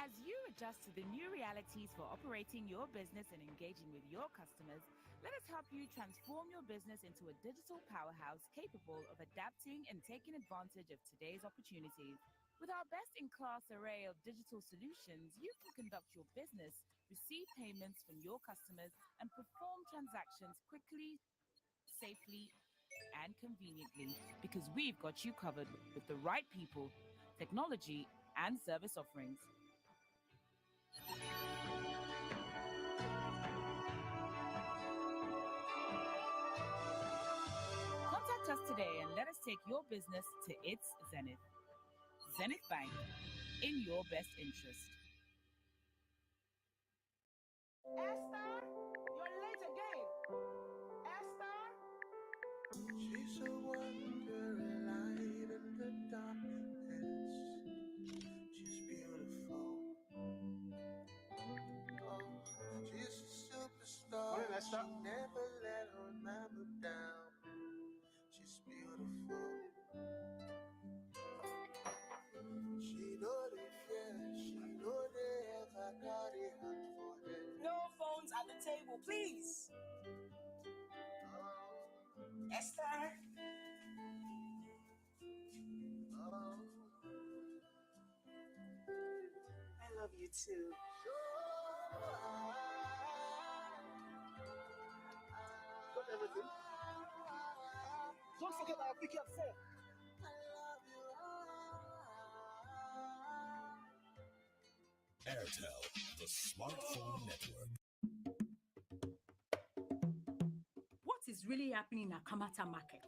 As you adjust to the new realities for operating your business and engaging with your customers, let us help you transform your business into a digital powerhouse capable of adapting and taking advantage of today's opportunities. With our best-in-class array of digital solutions, you can conduct your business, receive payments from your customers, and perform transactions quickly, safely, and conveniently, because we've got you covered with the right people, technology, and service offerings. Contact us today and let us take your business to its zenith. Zenith Bank, in your best interest. Esther, you're late again. Esther? She's a wandering light in the darkness. She's beautiful. Oh, she's a superstar. Morning, Esther. She never let her mama down. She's beautiful. She know the fear. She know they ever carry hand for them. No phones at the table, please. Esther? Oh. I love you too. Got everything? Don't forget I'll pick your phone. Airtel, the smartphone network. What is really happening in Akamata market?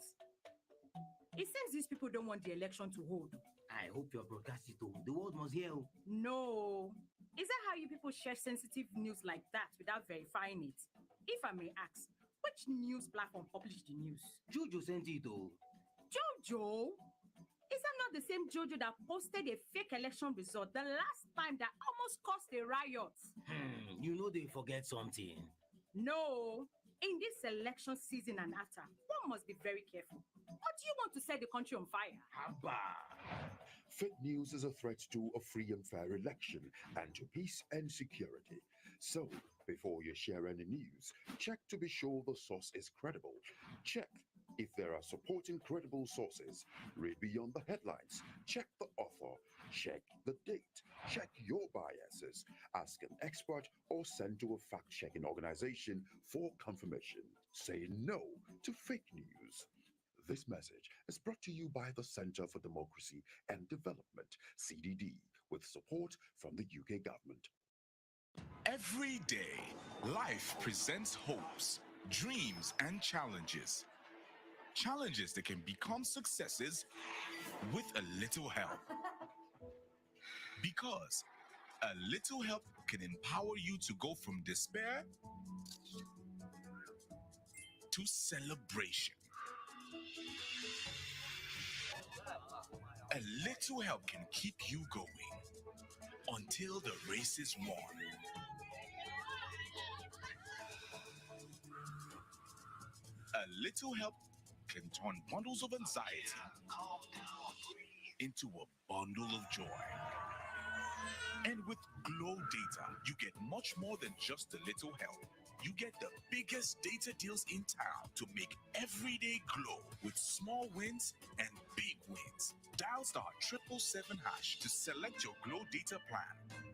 It seems these people don't want the election to hold. I hope you're broadcasting to the world must hear. No. Is that how you people share sensitive news like that without verifying it? If I may ask, which news platform published the news? Jojo sent it though. Jojo? Is that not the same Jojo that posted a fake election result the last time that almost caused a riot? You know they forget something. No. In this election season and after, one must be very careful. Or do you want to set the country on fire? Haba. Fake news is a threat to a free and fair election and to peace and security. So, before you share any news, check to be sure the source is credible. Check if there are supporting credible sources. Read beyond the headlines. Check the author. Check the date. Check your biases. Ask an expert or send to a fact-checking organization for confirmation. Say no to fake news. This message is brought to you by the Center for Democracy and Development, CDD, with support from the UK government. Every day, life presents hopes, dreams, and challenges. Challenges that can become successes with a little help. Because a little help can empower you to go from despair to celebration. A little help can keep you going until the race is won. A little help can turn bundles of anxiety into a bundle of joy. And with Glow Data, you get much more than just a little help. You get the biggest data deals in town to make every day glow with small wins and big wins. Dial *777# to select your Glow Data plan.